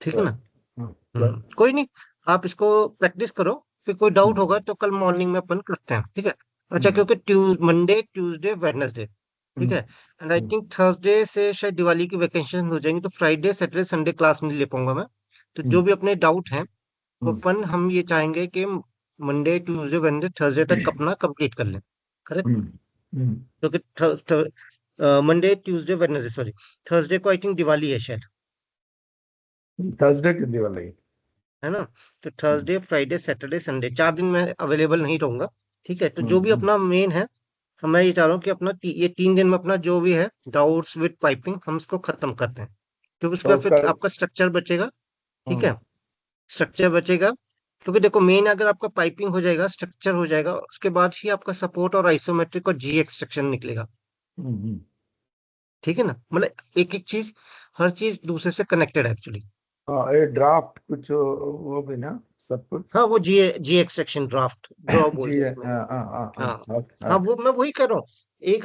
ठीक है तो ना। हाँ, कोई नहीं, आप इसको प्रैक्टिस करो, फिर कोई डाउट होगा तो कल मॉर्निंग में अपन करते हैं, ठीक है। अच्छा, क्योंकि मंडे ट्यूसडे वेडनेसडे, ठीक है, एंड आई थिंक थर्सडे से शायद दिवाली की वैकेशन हो जाएंगी, तो फ्राइडे सैटरडे संडे क्लास नहीं ले पाऊंगा मैं। तो जो भी अपने डाउट हैं वो अपन हम ये चाहेंगे कि मंडे ट्यूसडे वेडनेसडे थर्सडे तक अपना कंप्लीट कर लें, करेक्ट। क्योंकि Monday Tuesday Wednesday sorry Thursday को आई थिंक दिवाली है शायद, थर्सडे की दिवाली। है ना। तो थर्सडे फ्राइडे सैटरडे संडे 4 दिन मैं अवेलेबल नहीं रहूंगा, ठीक है। तो जो भी अपना मेन है, मैं ये चाह रहा हूँ कि अपना ये 3 दिन में अपना जो भी है डाउट्स विद पाइपिंग हम इसको खत्म करते हैं, क्योंकि उसके तो बाद फिर कल आपका स्ट्रक्चर बचेगा, ठीक है। स्ट्रक्चर बचेगा, क्योंकि देखो मेन अगर आपका पाइपिंग हो जाएगा, स्ट्रक्चर हो जाएगा, उसके बाद ही आपका सपोर्ट और आइसोमेट्रिक और जी एक्सट्रक्शन निकलेगा, ठीक है ना। मतलब एक एक चीज, हर चीज दूसरे से कनेक्टेड है एक्चुअली। ये ड्राफ्ट कुछ वो भी ना सब कुछ। हाँ, वो जी एक्सट्रैक्शन ड्रॉ जी बोलते हैं है, इसमें। हाँ हाँ ओके हाँ, वो मैं वही कर रहा हूँ,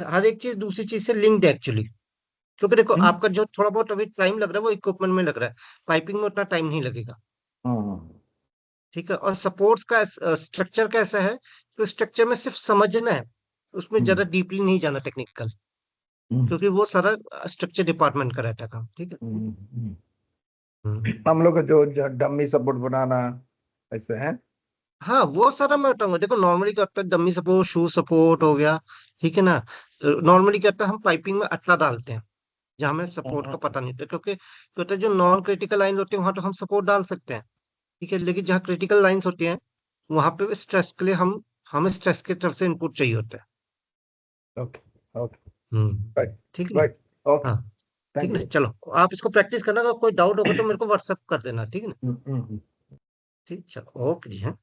हर एक चीज दूसरी चीज से लिंक्ड है एक्चुअली। क्योंकि देखो आपका जो थोड़ा बहुत अभी टाइम लग रहा है वो इक्विपमेंट में लग रहा है, पाइपिंग में उतना टाइम नहीं लगेगा, ठीक है। और सपोर्ट्स का स्ट्रक्चर कैसा है, तो स्ट्रक्चर में सिर्फ समझना है, उसमें ज्यादा डीपली नहीं जाना टेक्निकल, क्योंकि वो सारा स्ट्रक्चर डिपार्टमेंट का रहता है काम, ठीक है। हम्म। हम लोग का जो डमी सपोर्ट बनाना ऐसे है। हाँ, वो सारा मैं बताऊंगा। देखो नॉर्मली क्या होता है, डमी सपोर्ट, शू सपोर्ट हो गया, ठीक है ना। नॉर्मली क्या होता है, हम पाइपिंग में अट्टा डालते हैं जहां हमें सपोर्ट का पता नहीं होता, क्योंकि क्या होता है जो नॉन क्रिटिकल लाइन होती है वहां तो हम सपोर्ट डाल सकते हैं, ठीक है। लेकिन जहाँ क्रिटिकल लाइंस होती हैं वहां पे स्ट्रेस के लिए हमें स्ट्रेस की तरफ से इनपुट चाहिए होता है। ओके ओके हम्म। राइट ठीक है ना। राइट ओके हाँ, ठीक थैंक है ना। यू। चलो आप इसको प्रैक्टिस करना, अगर कोई डाउट होगा तो मेरे को व्हाट्सअप कर देना, ठीक है ना। ठीक, चलो ओके जी, हाँ।